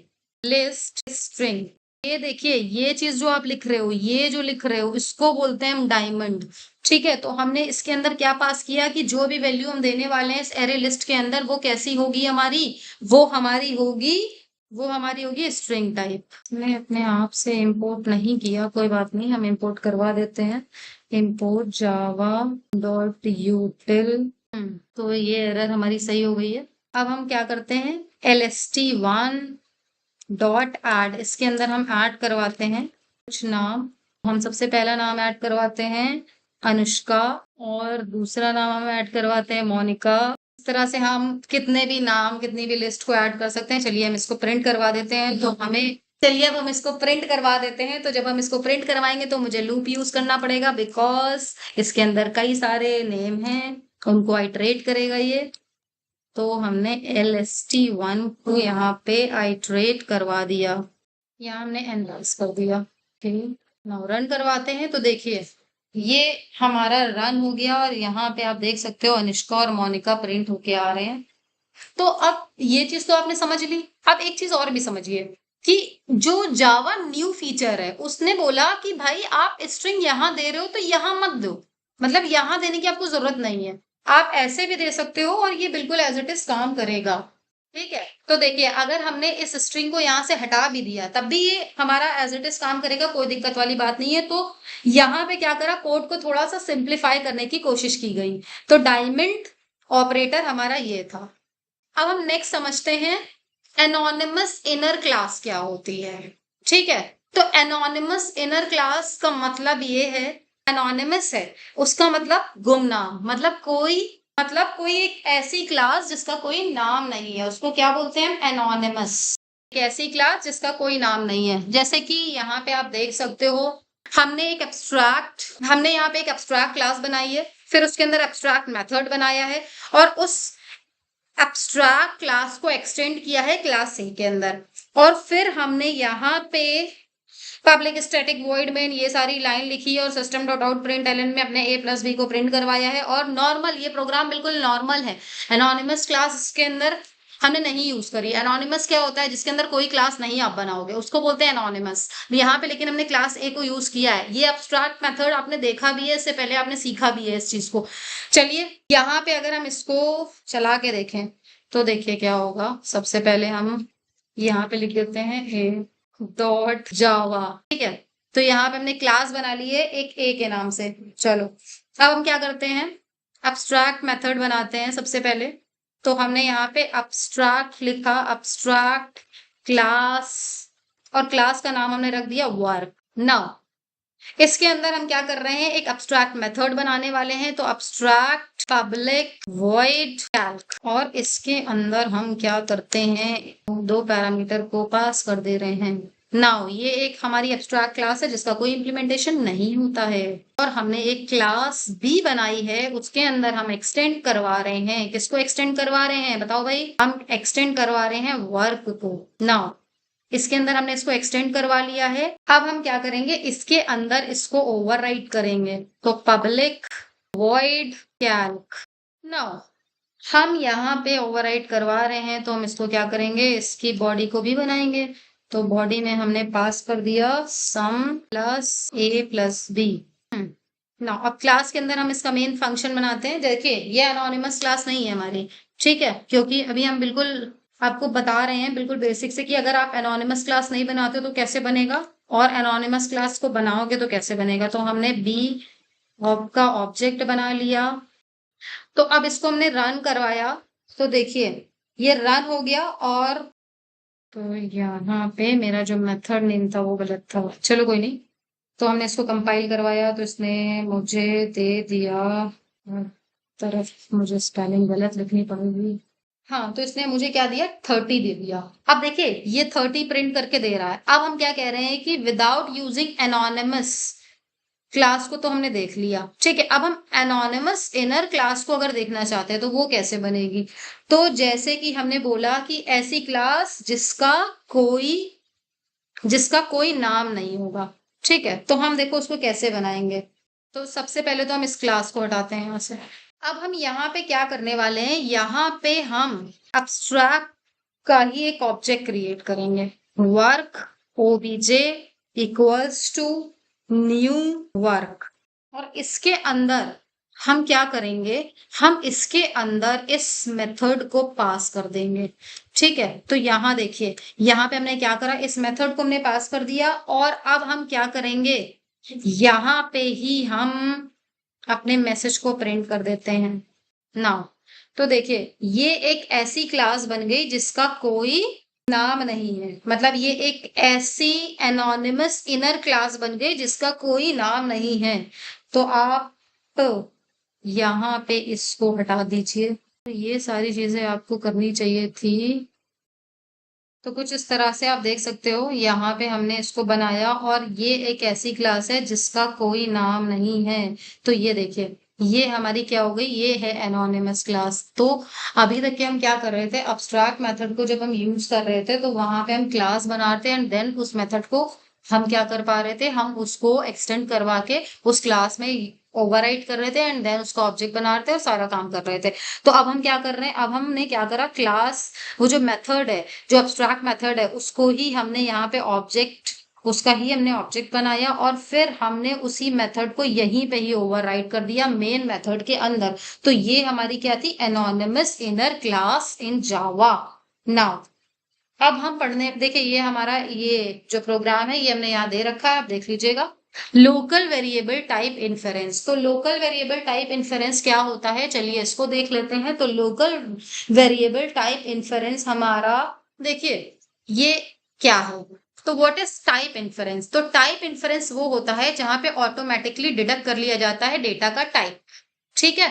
list string. ये देखिए ये चीज जो आप लिख रहे हो, ये जो लिख रहे हो इसको बोलते हैं हम डायमंड, ठीक है। तो हमने इसके अंदर क्या पास किया कि जो भी वैल्यू हम देने वाले हैं इस एरे लिस्ट के अंदर वो कैसी होगी हमारी, वो हमारी होगी स्ट्रिंग टाइप। हमने अपने आप से इंपोर्ट नहीं किया, कोई बात नहीं, हम इंपोर्ट करवा देते हैं। इंपोर्ट जावा डॉट यूटिल, तो ये एरर हमारी सही हो गई है। अब हम क्या करते हैं, lst1 डॉट ऐड, इसके अंदर हम ऐड करवाते हैं कुछ नाम। हम सबसे पहला नाम ऐड करवाते हैं अनुष्का और दूसरा नाम हम ऐड करवाते हैं मोनिका। इस तरह से हम कितने भी नाम, कितनी भी लिस्ट को ऐड कर सकते हैं। चलिए हम इसको प्रिंट करवा देते हैं। तो हमें, चलिए अब हम इसको प्रिंट करवा देते हैं। तो जब हम इसको प्रिंट करवाएंगे तो मुझे लूप यूज करना पड़ेगा, बिकॉज इसके अंदर कई सारे नेम हैं, उनको आइटरेट करेगा ये। तो हमने lst1 को यहाँ पे आइटरेट करवा दिया, यहाँ हमने एनवर्स कर दिया, ठीक। नाउ रन करवाते हैं तो देखिए ये हमारा रन हो गया और यहाँ पे आप देख सकते हो अनुष्का और मोनिका प्रिंट होके आ रहे हैं। तो अब ये चीज तो आपने समझ ली। अब एक चीज और भी समझिए कि जो जावा न्यू फीचर है उसने बोला कि भाई आप स्ट्रिंग यहाँ दे रहे हो तो यहाँ मत दो, मतलब यहाँ देने की आपको जरूरत नहीं है, आप ऐसे भी दे सकते हो और ये बिल्कुल एज इट इज काम करेगा, ठीक है। तो देखिए अगर हमने इस स्ट्रिंग को यहाँ से हटा भी दिया तब भी ये हमारा एज इट इज काम करेगा, कोई दिक्कत वाली बात नहीं है। तो यहाँ पे क्या करा, कोड को थोड़ा सा सिंप्लीफाई करने की कोशिश की गई। तो डायमंड ऑपरेटर हमारा ये था। अब हम नेक्स्ट समझते हैं एनोनिमस इनर क्लास क्या होती है, ठीक है। तो एनोनिमस इनर क्लास का मतलब ये है, एनोनिमस है उसका मतलब गुमनाम, मतलब कोई एक ऐसी क्लास जिसका कोई नाम नहीं है उसको क्या बोलते हैं, एनोनिमस। एक ऐसी क्लास जिसका कोई नाम नहीं है। जैसे कि यहाँ पे आप देख सकते हो हमने यहाँ पे एक एब्स्ट्रैक्ट क्लास बनाई है, फिर उसके अंदर एब्स्ट्रैक्ट मेथड बनाया है और उस एब्स्ट्रैक्ट क्लास को एक्सटेंड किया है क्लास सी के अंदर, और फिर हमने यहाँ पे पब्लिक स्टैटिक वॉइड मेन ये सारी लाइन लिखी है और system dot out println में अपने a प्लस बी को प्रिंट करवाया है। और नॉर्मल, ये प्रोग्राम बिल्कुल नॉर्मल है। एनोनिमस क्लास इसके अंदर हमने नहीं यूज करी। एनोनिमस क्या होता है? जिसके अंदर कोई क्लास नहीं आप बनाओगे उसको बोलते हैं एनोनिमस। यहाँ पे लेकिन हमने क्लास ए को यूज किया है। ये एब्स्ट्रैक्ट मेथड आपने देखा भी है, इससे पहले आपने सीखा भी है इस चीज को। चलिए यहाँ पे अगर हम इसको चला के देखें तो देखिए क्या होगा। सबसे पहले हम यहाँ पे लिख देते हैं ए डॉट जावा, ठीक है। तो यहाँ पे हमने क्लास बना ली है एक ए के नाम से। चलो अब हम क्या करते हैं, एब्स्ट्रैक्ट मेथड बनाते हैं सबसे पहले। तो हमने यहाँ पे एब्स्ट्रैक्ट लिखा, एब्स्ट्रैक्ट क्लास, और क्लास का नाम हमने रख दिया वर्क। नाउ इसके अंदर हम क्या कर रहे हैं, एक एब्स्ट्रैक्ट मेथड बनाने वाले हैं। तो एब्स्ट्रैक्ट पब्लिक वॉइड कैल्क, और इसके अंदर हम क्या करते हैं, दो पैरामीटर को पास कर दे रहे हैं। नाउ ये एक हमारी एब्स्ट्रैक्ट क्लास है जिसका कोई इम्प्लीमेंटेशन नहीं होता है, और हमने एक क्लास भी बनाई है, उसके अंदर हम एक्सटेंड करवा रहे हैं। किसको एक्सटेंड करवा रहे हैं बताओ भाई? हम एक्सटेंड करवा रहे हैं वर्क को। नाउ इसके अंदर हमने इसको एक्सटेंड करवा लिया है। अब हम क्या करेंगे, इसके अंदर इसको ओवरराइट करेंगे। तो पब्लिक वॉइड कैल्क। नाउ हम यहाँ पे ओवरराइट करवा रहे हैं तो हम इसको क्या करेंगे, इसकी बॉडी को भी बनाएंगे। तो बॉडी में हमने पास कर दिया सम प्लस ए प्लस बी। ना अब क्लास के अंदर हम इसका मेन फंक्शन बनाते हैं। देखिए ये एनोनिमस क्लास नहीं है हमारी, ठीक है, क्योंकि अभी हम बिल्कुल आपको बता रहे हैं बिल्कुल बेसिक से कि अगर आप एनोनिमस क्लास नहीं बनाते तो कैसे बनेगा, और एनोनिमस क्लास को बनाओगे तो कैसे बनेगा। तो हमने बी का ऑब्जेक्ट बना लिया। तो अब इसको हमने रन करवाया, तो देखिए ये रन हो गया। और तो यहाँ पे मेरा जो मेथड नेम था वो गलत था, चलो कोई नहीं। तो हमने इसको कंपाइल करवाया तो इसने मुझे दे दिया, तरफ मुझे स्पेलिंग गलत लिखनी पड़ेगी। हाँ, तो इसने मुझे क्या दिया, 30 दे दिया। अब देखिए ये 30 प्रिंट करके दे रहा है। अब हम क्या कह रहे हैं कि विदाउट यूजिंग एनोनिमस क्लास को तो हमने देख लिया, ठीक है। अब हम एनोनिमस इनर क्लास को अगर देखना चाहते हैं तो वो कैसे बनेगी। तो जैसे कि हमने बोला कि ऐसी क्लास जिसका कोई नाम नहीं होगा, ठीक है। तो हम देखो उसको कैसे बनाएंगे। तो सबसे पहले तो हम इस क्लास को हटाते हैं यहाँ से। अब हम यहाँ पे क्या करने वाले हैं, यहाँ पे हम एब्स्ट्रैक्ट का ही एक ऑब्जेक्ट क्रिएट करेंगे। Work obj equals to new work, और इसके अंदर हम क्या करेंगे, हम इसके अंदर इस मेथड को पास कर देंगे, ठीक है। तो यहाँ देखिए यहाँ पे हमने क्या करा, इस मेथड को हमने पास कर दिया। और अब हम क्या करेंगे, यहाँ पे ही हम अपने मैसेज को प्रिंट कर देते हैं। नाउ तो देखिए ये एक ऐसी क्लास बन गई जिसका कोई नाम नहीं है, मतलब ये एक ऐसी एनोनिमस इनर क्लास बन गई जिसका कोई नाम नहीं है। तो आप यहाँ पे इसको हटा दीजिए। ये सारी चीजें आपको करनी चाहिए थी। तो कुछ इस तरह से आप देख सकते हो, यहाँ पे हमने इसको बनाया और ये एक ऐसी क्लास है जिसका कोई नाम नहीं है। तो ये देखिए ये हमारी क्या हो गई, ये है एनोनिमस क्लास। तो अभी तक के हम क्या कर रहे थे, अब्स्ट्रैक्ट मेथड को जब हम यूज कर रहे थे तो वहां पे हम क्लास बनाते एंड देन उस मेथड को हम क्या कर पा रहे थे, हम उसको एक्सटेंड करवा के उस क्लास में ओवरराइट कर रहे थे एंड देन उसका ऑब्जेक्ट बना रहे थे और सारा काम कर रहे थे। तो अब हम क्या कर रहे हैं, अब हमने क्या करा, क्लास वो जो मेथड है, जो एब्स्ट्रैक्ट मेथड है, उसको ही हमने यहाँ पे ऑब्जेक्ट, उसका ही हमने ऑब्जेक्ट बनाया और फिर हमने उसी मेथड को यहीं पे ही ओवरराइड कर दिया मेन मेथड के अंदर। तो ये हमारी क्या थी, anonymous inner class in Java. Now अब हम पढ़ने, देखिए ये हमारा ये जो प्रोग्राम है ये हमने यहाँ दे रखा है, आप देख लीजिएगा। Local variable type inference. तो लोकल वेरिएबल टाइप इन्फेरेंस क्या होता है, चलिए इसको देख लेते हैं। तो लोकल वेरिएबल टाइप इन्फेरेंस हमारा, देखिए ये क्या है। तो व्हाट इज टाइप इन्फेरेंस। तो टाइप इन्फेरेंस वो होता है जहां पे ऑटोमेटिकली डिडक्ट कर लिया जाता है डेटा का टाइप, ठीक है।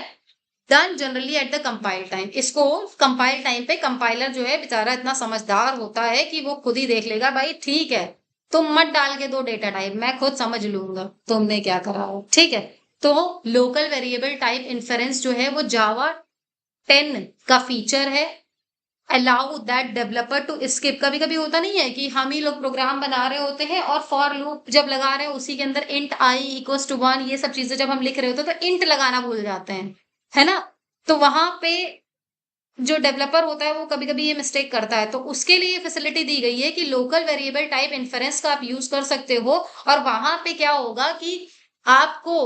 Done generally at the compile time. इसको कंपाइल टाइम पे कंपाइलर जो है बेचारा इतना समझदार होता है कि वो खुद ही देख लेगा, भाई ठीक है तुम मत डाल के दो डेटा टाइप, मैं खुद समझ लूंगा तुमने क्या करा हो, ठीक है। तो लोकल वेरिएबल टाइप इन्फेरेंस जो है वो जावा 10 का फीचर है। Allow that developer to skip. कभी कभी होता नहीं है कि हम ही लोग प्रोग्राम बना रहे होते हैं और फॉर लूप जब लगा रहे हैं उसी के अंदर इंट आई इक्वल्स टू 1 ये सब चीजें जब हम लिख रहे होते हैं तो इंट लगाना भूल जाते हैं, है ना। तो वहां पे जो डेवलपर होता है वो कभी कभी ये मिस्टेक करता है, तो उसके लिए फैसिलिटी दी गई है कि लोकल वेरिएबल टाइप इन्फरेंस का आप यूज कर सकते हो। और वहां पे क्या होगा कि आपको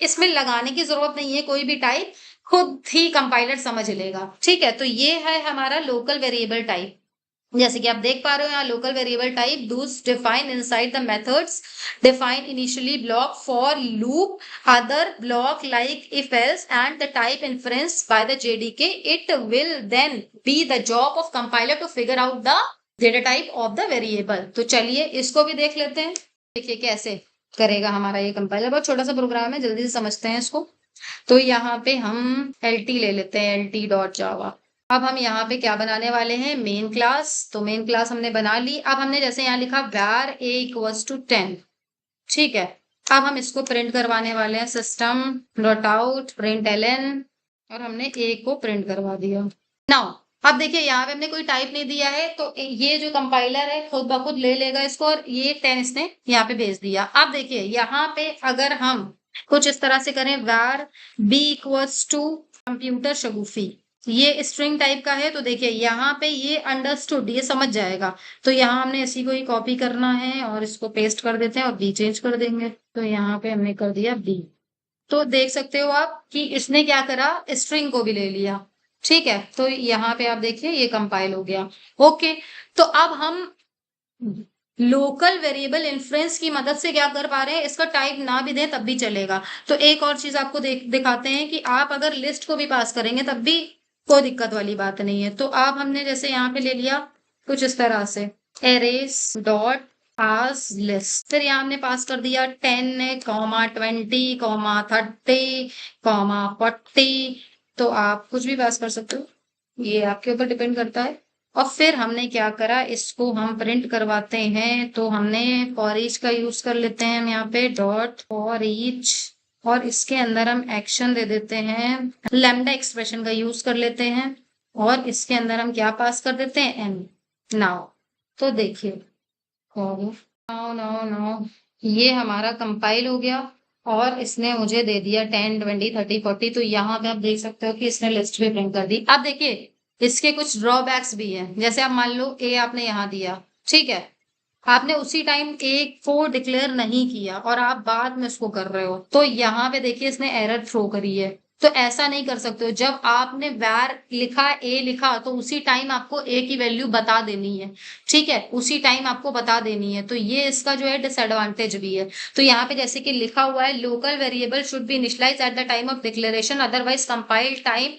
इसमें लगाने की जरूरत नहीं है कोई भी टाइप, खुद ही कंपाइलर समझ लेगा। ठीक है, तो ये है हमारा लोकल वेरिएबल टाइप। जैसे कि आप देख पा रहे हो यहाँ local variable type does define inside the methods define initially block for loop other block like if else and the type inference by the JDK, it will then be the job of compiler to figure out the data type of the variable। तो चलिए इसको भी देख लेते हैं। देखिए कैसे करेगा हमारा ये कंपाइलर, बहुत छोटा सा प्रोग्राम है, जल्दी से समझते हैं इसको। तो यहाँ पे हम LT ले लेते हैं, LT.java। अब हम यहाँ पे क्या बनाने वाले हैं, मेन क्लास। तो मेन क्लास हमने बना ली। अब हमने जैसे यहाँ लिखा var a equals to 10, ठीक है। अब हम इसको प्रिंट करवाने वाले हैं सिस्टम डॉट आउट println, और हमने a को प्रिंट करवा दिया। नाउ अब देखिए यहाँ पे हमने कोई टाइप नहीं दिया है, तो ये जो कंपाइलर है खुद ब खुद ले लेगा इसको, और ये 10 इसने यहाँ पे भेज दिया। अब देखिए यहाँ पे अगर हम कुछ इस तरह से करें var b equals to computer Shagufi, ये स्ट्रिंग टाइप का है, तो देखिए यहाँ पे ये अंडरस्टूड, ये समझ जाएगा। तो यहाँ हमने इसी को ही कॉपी करना है और इसको पेस्ट कर देते हैं और बी चेंज कर देंगे। तो यहाँ पे हमने कर दिया बी। तो देख सकते हो आप कि इसने क्या करा, स्ट्रिंग को भी ले लिया। ठीक है, तो यहाँ पे आप देखिए ये कंपाइल हो गया। ओके, तो अब हम लोकल वेरिएबल इन्फ्रेंस की मदद से क्या कर पा रहे हैं, इसका टाइप ना भी दें तब भी चलेगा। तो एक और चीज आपको दिखाते हैं कि आप अगर लिस्ट को भी पास करेंगे तब भी कोई दिक्कत वाली बात नहीं है। तो आप हमने जैसे यहाँ पे ले लिया कुछ इस तरह से एरेस डॉट पास लिस्ट, फिर यहाँ हमने पास कर दिया 10, 20, 30, 40। तो आप कुछ भी पास कर सकते हो, ये आपके ऊपर डिपेंड करता है। और फिर हमने क्या करा, इसको हम प्रिंट करवाते हैं। तो हमने फॉर ईच का यूज कर लेते हैं हम यहाँ पे डॉट फॉर ईच, और इसके अंदर हम एक्शन दे देते हैं, लैम्डा एक्सप्रेशन का यूज कर लेते हैं, और इसके अंदर हम क्या पास कर देते हैं, एन। नाउ तो देखिए नाउ नाउ नाउ ये हमारा कंपाइल हो गया और इसने मुझे दे दिया 10, 20, 30, 40। तो यहाँ पे आप देख सकते हो कि इसने लिस्ट भी प्रिंट कर दी। अब देखिए इसके कुछ ड्रॉबैक्स भी हैं, जैसे आप मान लो ए आपने यहाँ दिया, ठीक है, आपने उसी टाइम ए को डिक्लेयर नहीं किया और आप बाद में उसको कर रहे हो, तो यहाँ पे देखिए इसने एरर थ्रो करी है। तो ऐसा नहीं कर सकते हो, जब आपने var लिखा, ए लिखा, तो उसी टाइम आपको ए की वैल्यू बता देनी है। ठीक है, उसी टाइम आपको बता देनी है। तो ये इसका जो है डिसएडवांटेज भी है। तो यहाँ पे जैसे कि लिखा हुआ है local variable should be initialized at the time of declaration, otherwise compile time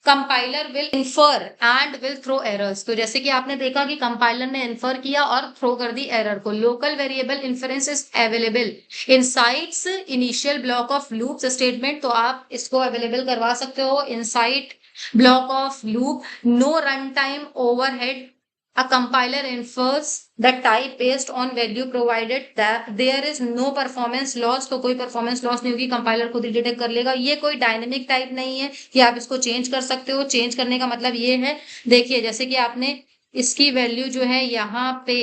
compiler will infer and will throw errors. तो जैसे कि आपने देखा कि कंपाइलर ने इन्फर किया और थ्रो कर दी एरर को। Local variable inference is available insides initial block of loop statement. तो आप इसको अवेलेबल करवा सकते हो inside block of loop. No run time overhead, a compiler infers the type based on value provided, that there is no performance loss। तो कोई परफॉर्मेंस लॉस नहीं होगी, कंपाइलर खुद ही डिटेक्ट कर लेगा। ये कोई डायनेमिक टाइप नहीं है कि आप इसको चेंज कर सकते हो। चेंज करने का मतलब ये है, देखिए जैसे कि आपने इसकी वैल्यू जो है यहाँ पे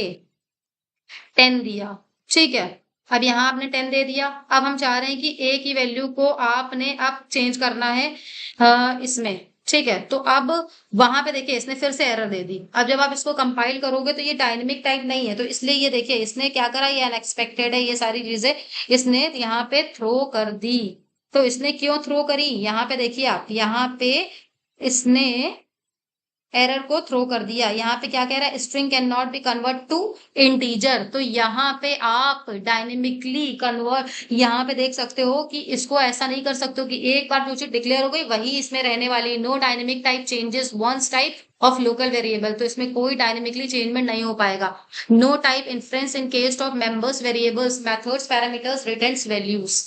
10 दिया, ठीक है, अब यहाँ आपने 10 दे दिया। अब हम चाह रहे हैं कि ए की वैल्यू को आपने अब चेंज करना है इसमें, ठीक है। तो अब वहां पे देखिए इसने फिर से एरर दे दी। अब जब आप इसको कंपाइल करोगे तो ये डायनेमिक टाइप नहीं है, तो इसलिए ये देखिए इसने क्या करा, ये अनएक्सपेक्टेड है, ये सारी चीजें इसने यहाँ पे थ्रो कर दी। तो इसने क्यों थ्रो करी, यहाँ पे देखिए आप, यहाँ पे इसने एरर को थ्रो कर दिया। यहाँ पे क्या कह रहा है, string can not be convert to integer. तो यहाँ पे आप डायनेमिकली कन्वर्ट, यहाँ पे देख सकते हो कि इसको ऐसा नहीं कर सकते हो कि एक बार जो चीज डिक्लेयर हो गई वही इसमें रहने वाली। No dynamic type changes once type of local variable. तो इसमें कोई डायनेमिकली चेंजमेंट नहीं हो पाएगा। No type inference in case of members, variables, methods, parameters, returns, values.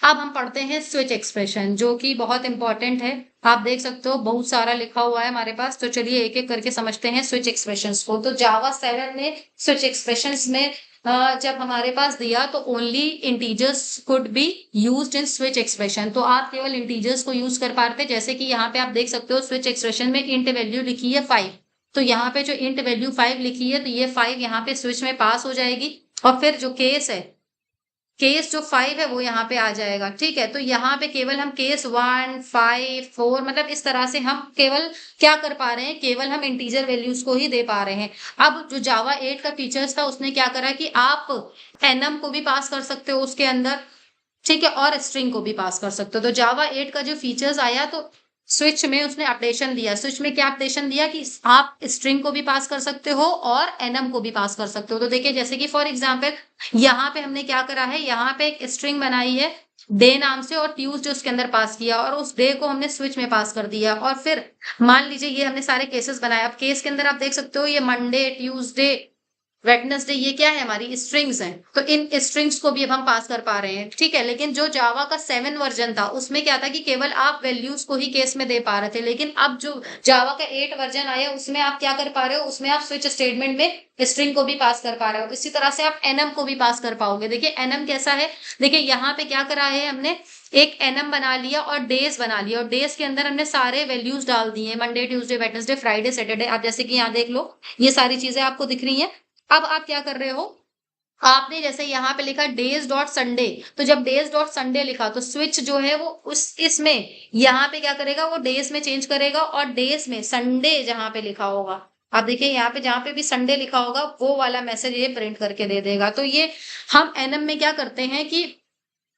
अब हम पढ़ते हैं स्विच एक्सप्रेशन, जो कि बहुत इंपॉर्टेंट है। आप देख सकते हो बहुत सारा लिखा हुआ है हमारे पास। तो चलिए एक एक करके समझते हैं स्विच एक्सप्रेशंस को। तो जावा 7 ने स्विच एक्सप्रेशंस में जब हमारे पास दिया तो only integers could be used in switch expression. तो आप केवल इंटीजर्स को यूज कर पा रहे थे। जैसे कि यहाँ पे आप देख सकते हो स्विच एक्सप्रेशन में इंट वैल्यू लिखी है 5, तो यहाँ पे जो इंट वैल्यू 5 लिखी है तो ये 5 यहाँ पे स्विच में पास हो जाएगी और फिर जो केस है, केस जो 5 है वो यहाँ पे आ जाएगा। ठीक है, तो यहाँ पे केवल हम केस 1, 5, 4 मतलब इस तरह से हम केवल क्या कर पा रहे हैं, केवल हम इंटीजर वैल्यूज को ही दे पा रहे हैं। अब जो जावा 8 का फीचर्स था उसने क्या करा कि आप एनम को भी पास कर सकते हो उसके अंदर, ठीक है, और स्ट्रिंग को भी पास कर सकते हो। तो जावा 8 का जो फीचर्स आया तो स्विच में उसने अपडेशन दिया। स्विच में क्या अपडेशन दिया कि आप स्ट्रिंग को भी पास कर सकते हो और एनम को भी पास कर सकते हो। तो देखिए जैसे कि फॉर एग्जांपल यहाँ पे हमने क्या करा है, यहाँ पे एक स्ट्रिंग बनाई है डे नाम से और ट्यूसडे उसके अंदर पास किया और उस डे को हमने स्विच में पास कर दिया। और फिर मान लीजिए ये हमने सारे केसेस बनाए। अब केस के अंदर आप देख सकते हो ये मंडे, ट्यूसडे, वेडनेसडे, ये क्या है हमारी स्ट्रिंग्स हैं, तो इन स्ट्रिंग्स को भी अब हम पास कर पा रहे हैं। ठीक है, लेकिन जो जावा का 7 वर्जन था उसमें क्या था कि केवल आप वैल्यूज को ही केस में दे पा रहे थे, लेकिन अब जो जावा का 8 वर्जन आया उसमें आप क्या कर पा रहे हो, उसमें आप स्विच स्टेटमेंट में स्ट्रिंग को भी पास कर पा रहे हो। इसी तरह से आप एनम को भी पास कर पाओगे। देखिए एनम कैसा है, देखिए यहाँ पे क्या करा है हमने, एक एनम बना लिया और डेज बना लिया और डेज के अंदर हमने सारे वैल्यूज डाल दिए, Monday, Tuesday, Wednesday, Friday, Saturday. आप जैसे कि यहाँ देख लो ये सारी चीजें आपको दिख रही है। अब आप क्या कर रहे हो, आपने जैसे यहाँ पे लिखा डेज डॉट संडे, तो जब डेज डॉट संडे लिखा तो स्विच जो है वो उस इसमें यहाँ पे क्या करेगा, वो डेज में चेंज करेगा और डेज में संडे जहां पे लिखा होगा, आप देखिए यहाँ पे जहां पे भी संडे लिखा होगा वो वाला मैसेज ये प्रिंट करके दे देगा। तो ये हम एनएम में क्या करते हैं कि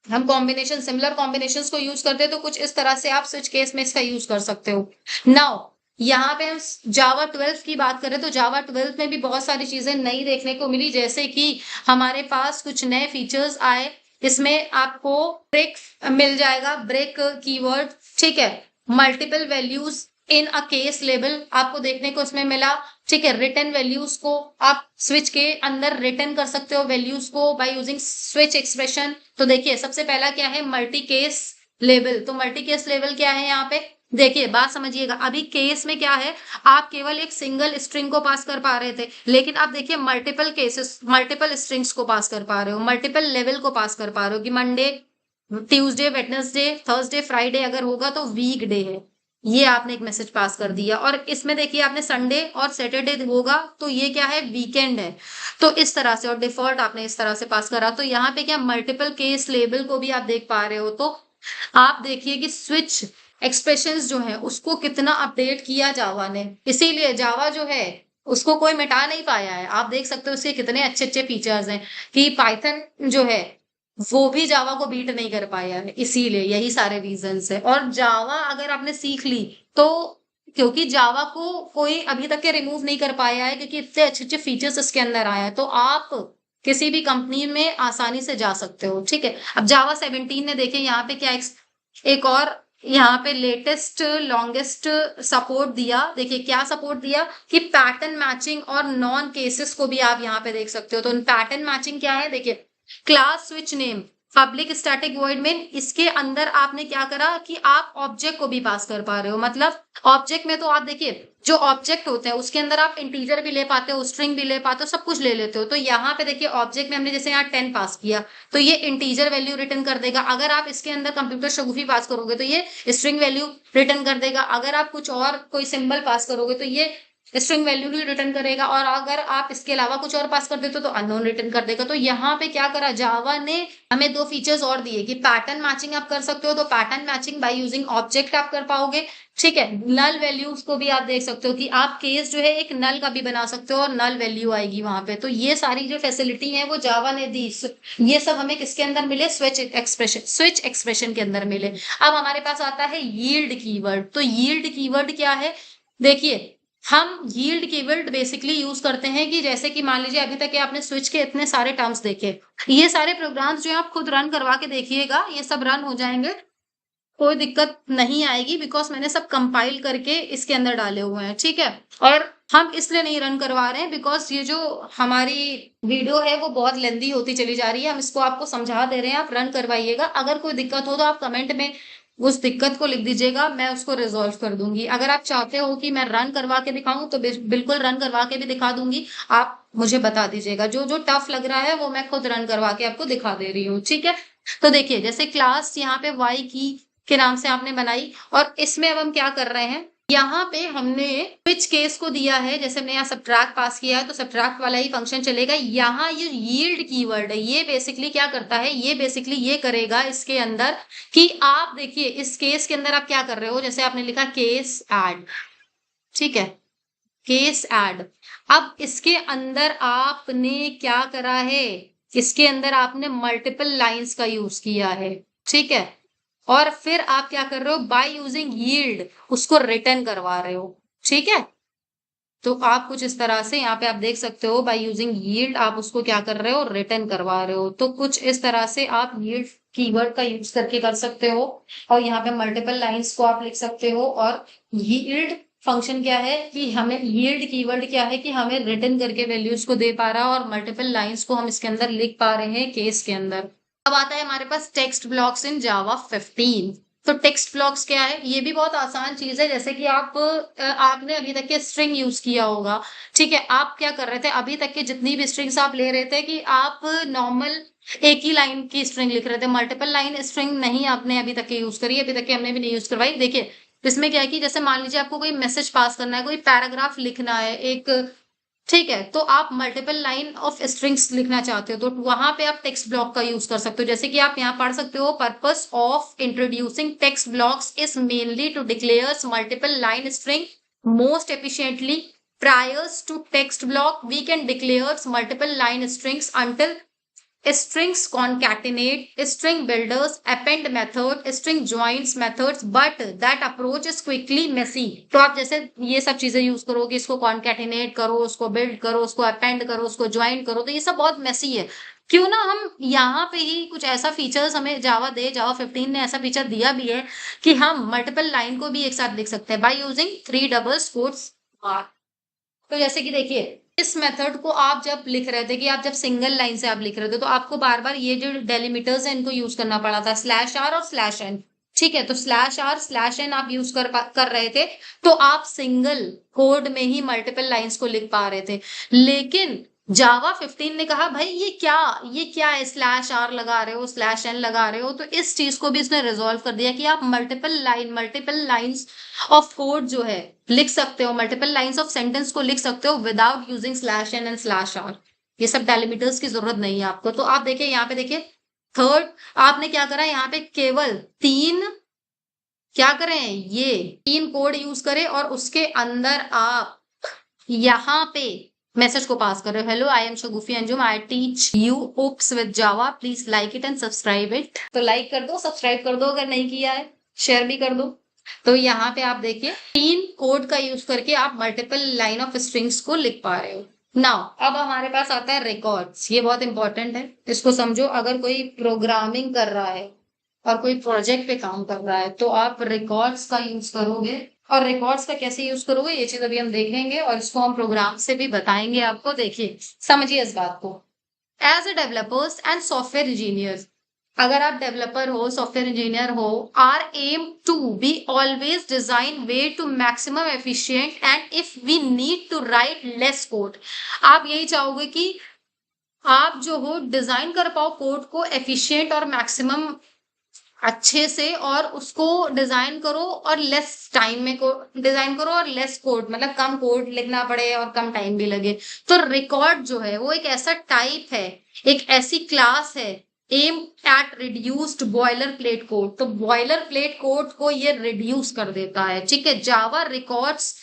हम कॉम्बिनेशन, सिमिलर कॉम्बिनेशंस को यूज करते हैं, तो कुछ इस तरह से आप स्विच केस में इसका यूज कर सकते हो। नाउ यहाँ पे हम जावा 12 की बात करें तो जावा 12 में भी बहुत सारी चीजें नई देखने को मिली, जैसे कि हमारे पास कुछ नए फीचर्स आए। इसमें आपको ब्रेक मिल जाएगा, ब्रेक कीवर्ड, ठीक है, multiple values in a case label आपको देखने को इसमें मिला। ठीक है, रिटर्न वैल्यूज को आप स्विच के अंदर रिटर्न कर सकते हो वैल्यूज को बाय यूजिंग स्विच एक्सप्रेशन। तो देखिए सबसे पहला क्या है, मल्टी केस लेबल। तो मल्टी केस लेबल क्या है, यहाँ पे देखिए बात समझिएगा। अभी केस में क्या है, आप केवल एक सिंगल स्ट्रिंग को पास कर पा रहे थे, लेकिन आप देखिए मल्टीपल केसेस, मल्टीपल स्ट्रिंग्स को पास कर पा रहे हो, मल्टीपल लेवल को पास कर पा रहे हो कि Monday, Tuesday, Wednesday, Thursday, Friday अगर होगा तो वीक डे है, ये आपने एक मैसेज पास कर दिया। और इसमें देखिए आपने संडे और सैटरडे होगा तो ये क्या है, वीकेंड है। तो इस तरह से, और डिफॉल्ट आपने इस तरह से पास करा। तो यहाँ पे क्या मल्टीपल केस लेबल को भी आप देख पा रहे हो। तो आप देखिए कि स्विच एक्सप्रेशंस जो है उसको कितना अपडेट किया जावा ने, इसीलिए जावा जो है उसको कोई मिटा नहीं पाया है। आप देख सकते हो उसके कितने अच्छे अच्छे फीचर्स हैं कि पाइथन जो है वो भी जावा को बीट नहीं कर पाया है, इसीलिए यही सारे रीजंस है। और जावा अगर आपने सीख ली तो, क्योंकि जावा को कोई अभी तक के रिमूव नहीं कर पाया है क्योंकि इतने अच्छे अच्छे फीचर्स इसके अंदर आए हैं, तो आप किसी भी कंपनी में आसानी से जा सकते हो। ठीक है, अब जावा 17 ने देखे यहाँ पे क्या एक और यहाँ पे लेटेस्ट लॉन्गेस्ट सपोर्ट दिया। देखिए क्या सपोर्ट दिया कि पैटर्न मैचिंग और नॉन केसेस को भी आप यहाँ पे देख सकते हो। तो पैटर्न मैचिंग क्या है, देखिए class switch name public static void में, इसके अंदर आपने क्या करा कि आप ऑब्जेक्ट को भी पास कर पा रहे हो। मतलब ऑब्जेक्ट में तो आप देखिए जो ऑब्जेक्ट होते हैं उसके अंदर आप इंटीजर भी ले पाते हो, स्ट्रिंग भी ले पाते हो, सब कुछ ले लेते हो। तो यहाँ पे देखिए ऑब्जेक्ट में हमने जैसे यहाँ 10 पास किया तो ये इंटीजर वैल्यू रिटर्न कर देगा। अगर आप इसके अंदर कंप्यूटर शगुफी पास करोगे तो ये स्ट्रिंग वैल्यू रिटर्न कर देगा। अगर आप कुछ और कोई सिंबल पास करोगे तो ये स्ट्रिंग वैल्यू भी रिटर्न करेगा। और अगर आप इसके अलावा कुछ और पास कर देते हो तो अननोन रिटर्न कर देगा। तो यहाँ पे क्या करा जावा ने, हमें दो फीचर्स और दिए कि पैटर्न मैचिंग आप कर सकते हो। तो pattern matching by using object आप कर पाओगे। ठीक है, नल वैल्यूज को भी आप देख सकते हो कि आप केस जो है एक नल का भी बना सकते हो और नल वैल्यू आएगी वहां पे। तो ये सारी जो फैसिलिटी है वो जावा ने दी। ये सब हमें किसके अंदर मिले, स्विच एक्सप्रेशन के अंदर मिले। अब हमारे पास आता है यील्ड कीवर्ड। तो यील्ड कीवर्ड क्या है, देखिए हम यील्ड कीवर्ड बेसिकली यूज करते हैं कि जैसे कि मान लीजिए अभी तक आपने स्विच के इतने सारे टर्म्स देखे, ये सारे प्रोग्राम्स जो आप खुद रन करवा के देखिएगा, ये सब रन हो जाएंगे, कोई दिक्कत नहीं आएगी, बिकॉज मैंने सब कंपाइल करके इसके अंदर डाले हुए हैं। ठीक है, और हम इसलिए नहीं रन करवा रहे हैं बिकॉज ये जो हमारी वीडियो है वो बहुत लेंदी होती चली जा रही है। हम इसको आपको समझा दे रहे हैं, आप रन करवाइएगा। अगर कोई दिक्कत हो तो आप कमेंट में उस दिक्कत को लिख दीजिएगा, मैं उसको रिजॉल्व कर दूंगी। अगर आप चाहते हो कि मैं रन करवा के दिखाऊं तो बिल्कुल रन करवा के भी दिखा दूंगी, आप मुझे बता दीजिएगा। जो जो टफ लग रहा है वो मैं खुद रन करवा के आपको दिखा दे रही हूँ। ठीक है, तो देखिए जैसे क्लास यहाँ पे वाई की के नाम से आपने बनाई और इसमें अब हम क्या कर रहे हैं, यहाँ पे हमने which केस को दिया है, जैसे हमने यहाँ सब्ट्रैक्ट पास किया है तो सब्ट्रैक्ट वाला ही फंक्शन चलेगा। यहाँ ये यील्ड कीवर्ड है, ये बेसिकली क्या करता है, ये बेसिकली ये करेगा इसके अंदर कि आप देखिए इस केस के अंदर आप क्या कर रहे हो, जैसे आपने लिखा केस ऐड, ठीक है, केस ऐड। अब इसके अंदर आपने क्या करा है, इसके अंदर आपने मल्टीपल लाइंस का यूज किया है, ठीक है, और फिर आप क्या कर रहे हो, बाय यूजिंग यील्ड उसको रिटर्न करवा रहे हो, ठीक है। तो आप कुछ इस तरह से यहाँ पे आप देख सकते हो, बाय यूजिंग यील्ड आप उसको क्या कर रहे हो, रिटर्न करवा रहे हो। तो कुछ इस तरह से आप यील्ड कीवर्ड का यूज करके कर सकते हो, और यहाँ पे मल्टीपल लाइंस को आप लिख सकते हो। और यील्ड फंक्शन क्या है कि हमें, यील्ड कीवर्ड क्या है कि हमें रिटर्न करके वैल्यूज को दे पा रहा है, और मल्टीपल लाइंस को हम इसके अंदर लिख पा रहे हैं केस के अंदर। अब आता है हमारे पास टेक्स्ट ब्लॉक्स इन जावा 15। तो टेक्स्ट ब्लॉक्स क्या है, ये भी बहुत आसान चीज है। जैसे कि आपने अभी तक के स्ट्रिंग यूज किया होगा, ठीक है, आप क्या कर रहे थे, अभी तक के जितनी भी स्ट्रिंग्स आप ले रहे थे कि आप नॉर्मल एक ही लाइन की स्ट्रिंग लिख रहे थे, मल्टीपल लाइन स्ट्रिंग नहीं आपने अभी तक के यूज करी, अभी तक के हमने भी नहीं यूज करवाई। देखिए इसमें क्या है कि जैसे मान लीजिए आपको कोई मैसेज पास करना है, कोई पैराग्राफ लिखना है एक, ठीक है, तो आप मल्टीपल लाइन ऑफ स्ट्रिंग्स लिखना चाहते हो तो वहां पे आप टेक्स्ट ब्लॉक का यूज कर सकते हो। जैसे कि आप यहाँ पढ़ सकते हो, purpose of introducing text blocks is mainly to declares multiple line string most efficiently priors to text block we can declares multiple line strings until strings concatenate, string builders, append method, string joins methods, but that approach is quickly messy। तो आप जैसे ये सब चीजें यूज करोगे, इसको concatenate करो, उसको build करो, उसको append करो, उसको join करो, तो ये सब बहुत messy है। क्यों ना हम यहाँ पे ही कुछ ऐसा फीचर्स हमें जावा दे, जावा 15 ने ऐसा फीचर दिया भी है कि हम मल्टीपल लाइन को भी एक साथ लिख सकते हैं by using 3 double quotes mark. तो जैसे कि देखिए इस मेथड को आप जब लिख रहे थे, कि आप जब सिंगल लाइन से आप लिख रहे थे, तो आपको बार बार ये जो डेलिमिटर्स है इनको यूज करना पड़ा था, स्लैश आर और स्लैश एन, ठीक है। तो स्लैश आर स्लैश एन आप यूज कर रहे थे, तो आप सिंगल कोड में ही मल्टीपल लाइंस को लिख पा रहे थे। लेकिन जावा 15 ने कहा भाई ये क्या है, स्लैश आर लगा रहे हो, स्लैश एन लगा रहे हो, तो इस चीज को भी इसने रिजॉल्व कर दिया कि आप मल्टीपल लाइंस ऑफ कोड जो है लिख सकते हो, मल्टीपल लाइंस ऑफ सेंटेंस को लिख सकते हो without using slash n and slash r. ये सब डेलिमिटर्स की जरूरत नहीं है आपको। तो आप देखिए यहाँ पे देखिए थर्ड आपने क्या करा, यहाँ पे केवल 3 क्या करें, ये 3 कोड यूज करें और उसके अंदर आप यहाँ पे मैसेज को पास कर रहे हो, hello I am Shagufi Anjum, I teach you OOPs with Java, please like it and subscribe it. तो लाइक कर दो, सब्सक्राइब कर दो, अगर नहीं किया है शेयर भी कर दो। तो यहाँ पे आप देखिए 3 कोड का यूज करके आप मल्टीपल लाइन ऑफ स्ट्रिंग्स को लिख पा रहे हो। नाउ अब हमारे पास आता है रिकॉर्ड्स, ये बहुत इंपॉर्टेंट है, इसको समझो। अगर कोई प्रोग्रामिंग कर रहा है और कोई प्रोजेक्ट पे काम कर रहा है तो आप रिकॉर्ड्स का यूज करोगे, और रिकॉर्ड्स का कैसे यूज करोगे ये चीज अभी हम देखेंगे, और इसको हम प्रोग्राम से भी बताएंगे आपको। देखिए समझिए इस बात को। As a developers and software engineers, अगर आप डेवलपर हो, सॉफ्टवेयर इंजीनियर हो, our aim to be always design way to maximum efficient and if we need to write less code. आप यही चाहोगे कि आप जो हो डिजाइन कर पाओ कोड को एफिशिएंट और मैक्सिमम अच्छे से, और उसको डिजाइन करो और लेस टाइम में डिजाइन करो, और लेस कोड मतलब कम कोड लिखना पड़े और कम टाइम भी लगे। तो रिकॉर्ड जो है वो एक ऐसा टाइप है, एक ऐसी क्लास है aimed at reduced boiler plate code. तो बॉयलर प्लेट कोड को ये रिड्यूस कर देता है, ठीक है। Java records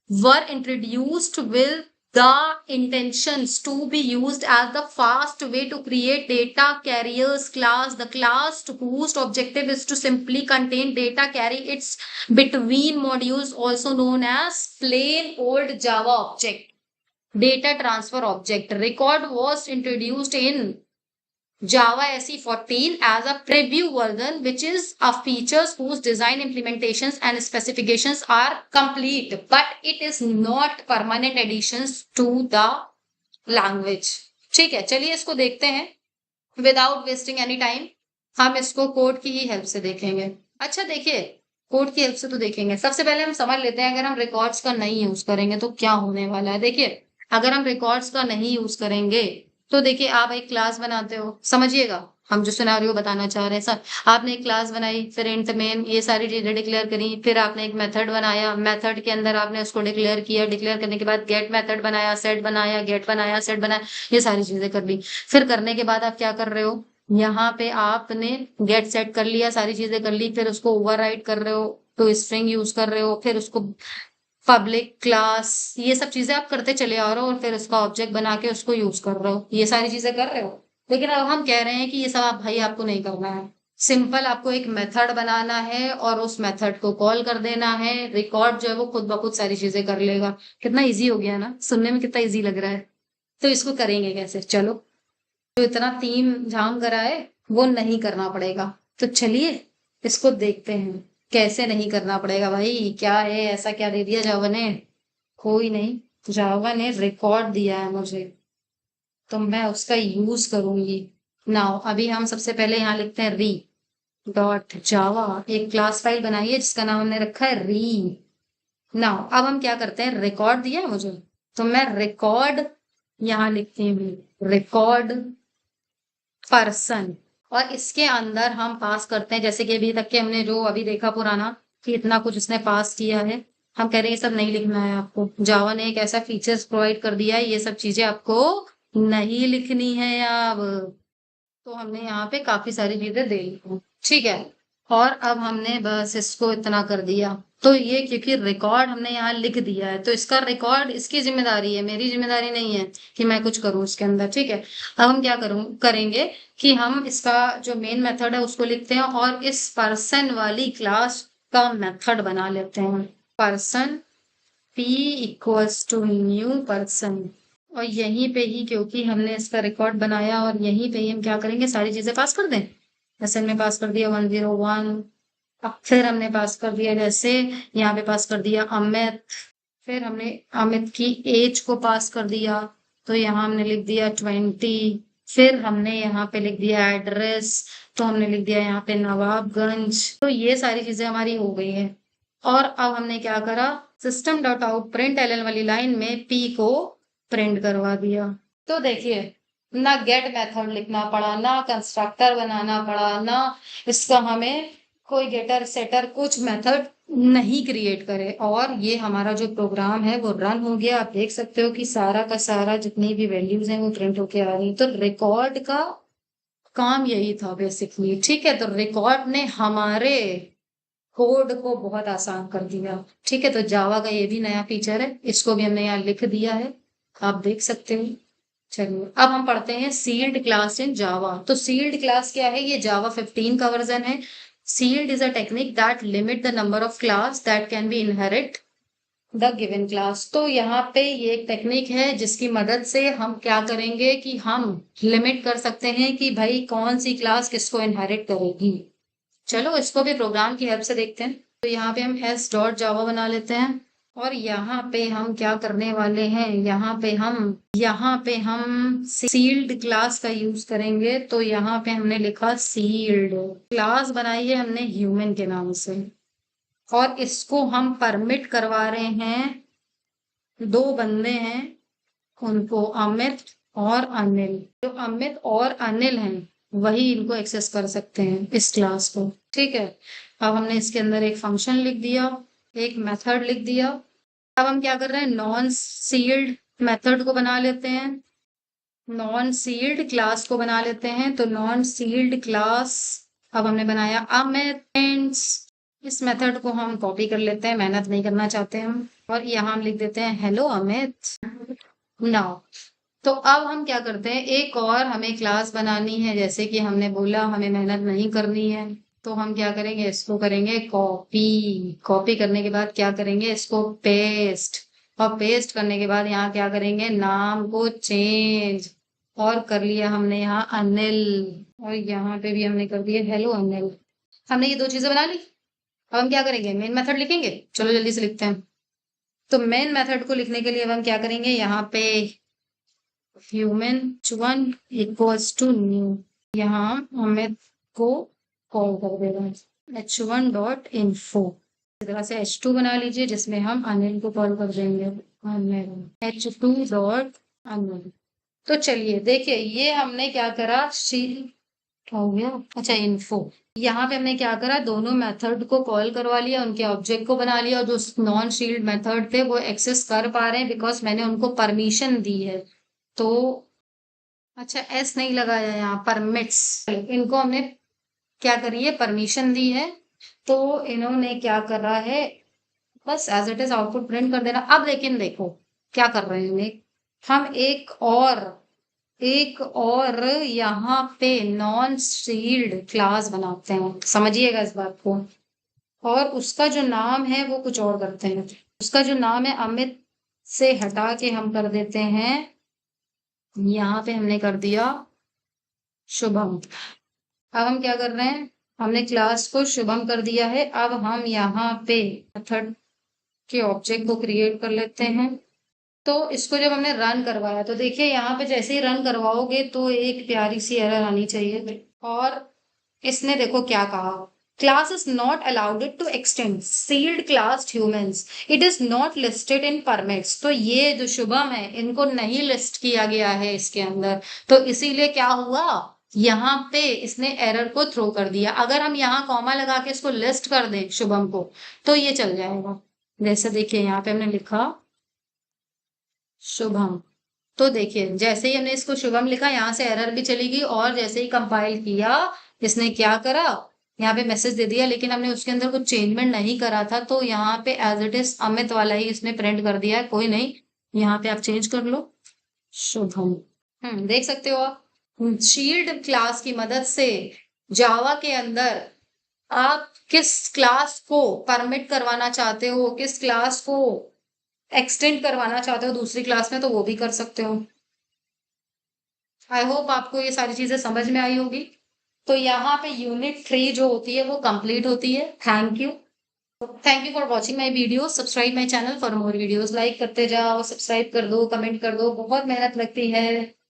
were introduced with the intentions to be used as the fast way to create data carriers class, the class whose objective is to simply contain data carry its between modules, also known as plain old Java object data transfer object. Record was introduced in Java SE 14 as a preview version, which is a features whose design implementations and specifications are complete, but it is not permanent additions to the language। ठीक है, चलिए इसको देखते हैं विदाउट वेस्टिंग एनी टाइम। हम इसको कोड की ही हेल्प से देखेंगे। अच्छा देखिए कोड की हेल्प से तो देखेंगे, सबसे पहले हम समझ लेते हैं अगर हम रिकॉर्ड्स का नहीं यूज करेंगे तो क्या होने वाला है। देखिए अगर हम रिकॉर्ड्स का नहीं यूज करेंगे तो देखिए आप एक क्लास बनाते हो, समझिएगा, हम जो सिनेरियो बताना चाह रहे हैं सर, आपने एक क्लास बनाई, फिर इंट मेन ये सारी चीजें डिक्लेयर करी, फिर आपने एक मेथड बनाया, मेथड के अंदर आपने उसको डिक्लेयर किया, डिक्लेयर करने के बाद गेट मेथड बनाया, सेट बनाया, गेट बनाया, सेट बनाया, ये सारी चीजें कर ली। फिर करने के बाद आप क्या कर रहे हो, यहाँ पे आपने गेट सेट कर लिया, सारी चीजें कर ली, फिर उसको ओवरराइड कर रहे हो, तो स्ट्रिंग यूज कर रहे हो, फिर उसको पब्लिक क्लास, ये सब चीजें आप करते चले आ रहे हो और फिर उसका ऑब्जेक्ट बना के उसको यूज कर रहे हो, ये सारी चीजें कर रहे हो। लेकिन अब हम कह रहे हैं कि ये सब आप भाई आपको नहीं करना है, सिंपल आपको एक मेथड बनाना है और उस मेथड को कॉल कर देना है, रिकॉर्ड जो है वो खुद ब खुद सारी चीजें कर लेगा। कितना इजी हो गया ना, सुनने में कितना इजी लग रहा है। तो इसको करेंगे कैसे, चलो, जो इतना तीन झाम करा है वो नहीं करना पड़ेगा। तो चलिए इसको देखते हैं कैसे नहीं करना पड़ेगा। भाई क्या है, ऐसा क्या दे दिया जावा ने, कोई नहीं, जावा ने रिकॉर्ड दिया है मुझे, तो मैं उसका यूज करूंगी। नाउ अभी हम सबसे पहले यहाँ लिखते हैं री डॉट जावा, एक क्लास फाइल बनाई है जिसका नाम हमने रखा है री। नाउ अब हम क्या करते हैं, रिकॉर्ड दिया है मुझे, तो मैं रिकॉर्ड यहाँ लिखती हूँ, रिकॉर्ड पर्सन, और इसके अंदर हम पास करते हैं, जैसे कि अभी तक के हमने जो अभी देखा पुराना कि इतना कुछ उसने पास किया है, हम कह रहे हैं ये सब नहीं लिखना है आपको। जावा ने एक ऐसा फीचर्स प्रोवाइड कर दिया है, ये सब चीजें आपको नहीं लिखनी है अब। तो हमने यहाँ पे काफी सारी चीजें दे ली हैं, ठीक है। और अब हमने बस इसको इतना कर दिया, तो ये क्योंकि रिकॉर्ड हमने यहाँ लिख दिया है तो इसका रिकॉर्ड इसकी जिम्मेदारी है, मेरी जिम्मेदारी नहीं है कि मैं कुछ करूँ इसके अंदर, ठीक है। अब हम क्या करेंगे कि हम इसका जो मेन मेथड है उसको लिखते हैं और इस पर्सन वाली क्लास का मेथड बना लेते हैं, person p equals to new person. और यहीं पे ही क्योंकि हमने इसका रिकॉर्ड बनाया और यहीं पे ही हम क्या करेंगे, सारी चीजें पास कर दें। जैसे हमने पास कर दिया 101, अब फिर हमने पास कर दिया, जैसे यहाँ पे पास कर दिया अमित, फिर हमने अमित की एज को पास कर दिया, तो यहाँ हमने लिख दिया 20, फिर हमने यहाँ पे लिख दिया एड्रेस, तो हमने लिख दिया यहाँ पे नवाबगंज। तो ये सारी चीजें हमारी हो गई है। और अब हमने क्या करा, system dot out print L वाली लाइन में पी को प्रिंट करवा दिया। तो देखिए ना गेट मेथड लिखना पड़ा, ना कंस्ट्रक्टर बनाना पड़ा, ना इसका हमें कोई गेटर सेटर कुछ मेथड नहीं क्रिएट करे, और ये हमारा जो प्रोग्राम है वो रन हो गया। आप देख सकते हो कि सारा का सारा जितनी भी वैल्यूज हैं वो प्रिंट होके आ रही। तो रिकॉर्ड का काम यही था बेसिकली, ठीक है। तो रिकॉर्ड ने हमारे कोड को बहुत आसान कर दिया, ठीक है। तो जावा का ये भी नया फीचर है, इसको भी हमने यहाँ लिख दिया है, आप देख सकते हो। चलिए अब हम पढ़ते हैं सील्ड क्लास इन जावा। तो सील्ड क्लास क्या है, ये जावा 15 का वर्जन है। Sealed is a technique that limit the number of class that can be inherit the given class. तो यहाँ पे ये एक टेक्निक है जिसकी मदद से हम क्या करेंगे कि हम लिमिट कर सकते हैं कि भाई कौन सी क्लास किसको इनहेरिट करेगी। चलो इसको भी प्रोग्राम की हेल्प से देखते हैं। तो यहाँ पे हम एस डॉट जावा बना लेते हैं और यहाँ पे हम क्या करने वाले हैं, यहाँ पे हम सील्ड क्लास का यूज करेंगे। तो यहाँ पे हमने लिखा सील्ड क्लास बनाई है हमने ह्यूमन के नाम से, और इसको हम परमिट करवा रहे हैं, दो बंदे हैं, उनको अमित और अनिल। जो अमित और अनिल हैं वही इनको एक्सेस कर सकते हैं इस क्लास को, ठीक है। अब हमने इसके अंदर एक फंक्शन लिख दिया, एक मेथड लिख दिया। अब हम क्या कर रहे हैं, नॉन सील्ड मेथड को बना लेते हैं, नॉन सील्ड क्लास को बना लेते हैं। तो नॉन सील्ड क्लास अब हमने बनाया अमित, इस मेथड को हम कॉपी कर लेते हैं, मेहनत नहीं करना चाहते हम, और यहाँ हम लिख देते हैं हेलो अमित नाउ। तो अब हम क्या करते हैं, एक और हमें क्लास बनानी है, जैसे कि हमने बोला हमें मेहनत नहीं करनी है, तो हम क्या करेंगे, इसको करेंगे कॉपी। कॉपी करने के बाद क्या करेंगे, इसको पेस्ट, और पेस्ट करने के बाद यहाँ क्या करेंगे, नाम को चेंज, और कर लिया हमने यहाँ अनिल, और यहाँ पे भी हमने कर दिया हेलो अनिल। हमने ये दो चीजें बना ली। अब हम क्या करेंगे, मेन मेथड लिखेंगे। चलो जल्दी से लिखते हैं। तो मेन मेथड को लिखने के लिए अब हम क्या करेंगे, यहाँ पे human h1 equals to new, यहाँ अमित को कॉल कर देगा h1 डॉट इन्फो। इस तरह से h2 बना लीजिए जिसमें हम अनिल को कॉल कर देंगे, अनिल h2 डॉट अनिल। तो चलिए देखिए ये हमने क्या करा, क्या हो गया? अच्छा, इन्फो। यहाँ पे हमने क्या करा, दोनों मेथड को कॉल करवा लिया, उनके ऑब्जेक्ट को बना लिया, और जो नॉन शील्ड मेथड थे वो एक्सेस कर पा रहे हैं बिकॉज मैंने उनको परमिशन दी है। तो अच्छा, एस नहीं लगाया यहाँ, परमिट्स। इनको हमने क्या करी है, परमिशन दी है। तो इन्होंने क्या करा है, बस as it is output print कर देना। अब लेकिन देखो क्या कर रहे हैं, हम एक और यहाँ पे नॉन सील्ड क्लास बनाते हैं, समझिएगा इस बात को। और उसका जो नाम है वो कुछ और करते हैं। उसका जो नाम है अमित से हटा के हम कर देते हैं, यहाँ पे हमने कर दिया शुभम। अब हम क्या कर रहे हैं, हमने क्लास को शुभम कर दिया है। अब हम यहाँ पे मेथड के ऑब्जेक्ट को क्रिएट कर लेते हैं। तो इसको जब हमने रन करवाया तो देखिए यहाँ पे जैसे ही रन करवाओगे तो एक प्यारी सी एरर आनी चाहिए। और इसने देखो क्या कहा, class is not allowed to extend sealed class humans, it is not listed in permits. तो ये जो शुभम है इनको नहीं लिस्ट किया गया है इसके अंदर, तो इसीलिए क्या हुआ, यहाँ पे इसने एरर को थ्रो कर दिया। अगर हम यहाँ कॉमा लगा के इसको लिस्ट कर दें शुभम को तो ये चल जाएगा। जैसे देखिए यहाँ पे हमने लिखा शुभम, तो देखिए जैसे ही हमने इसको शुभम लिखा यहाँ से एरर भी चली गई, और जैसे ही कंपाइल किया इसने क्या करा, यहाँ पे मैसेज दे दिया, लेकिन हमने उसके अंदर कुछ चेंजमेंट नहीं करा था, तो यहाँ पे एज इट इज अमित वाला ही इसने प्रिंट कर दिया है। कोई नहीं, यहाँ पे आप चेंज कर लो शुभम। देख सकते हो आप, शील्ड क्लास की मदद से जावा के अंदर आप किस क्लास को परमिट करवाना चाहते हो, किस क्लास को एक्सटेंड करवाना चाहते हो दूसरी क्लास में, तो वो भी कर सकते हो। आई होप आपको ये सारी चीजें समझ में आई होगी। तो यहाँ पे यूनिट 3 जो होती है वो कंप्लीट होती है। Thank you for watching my video. Subscribe my channel for more videos. Like करते जाओ, सब्सक्राइब कर दो, कमेंट कर दो, बहुत मेहनत लगती है।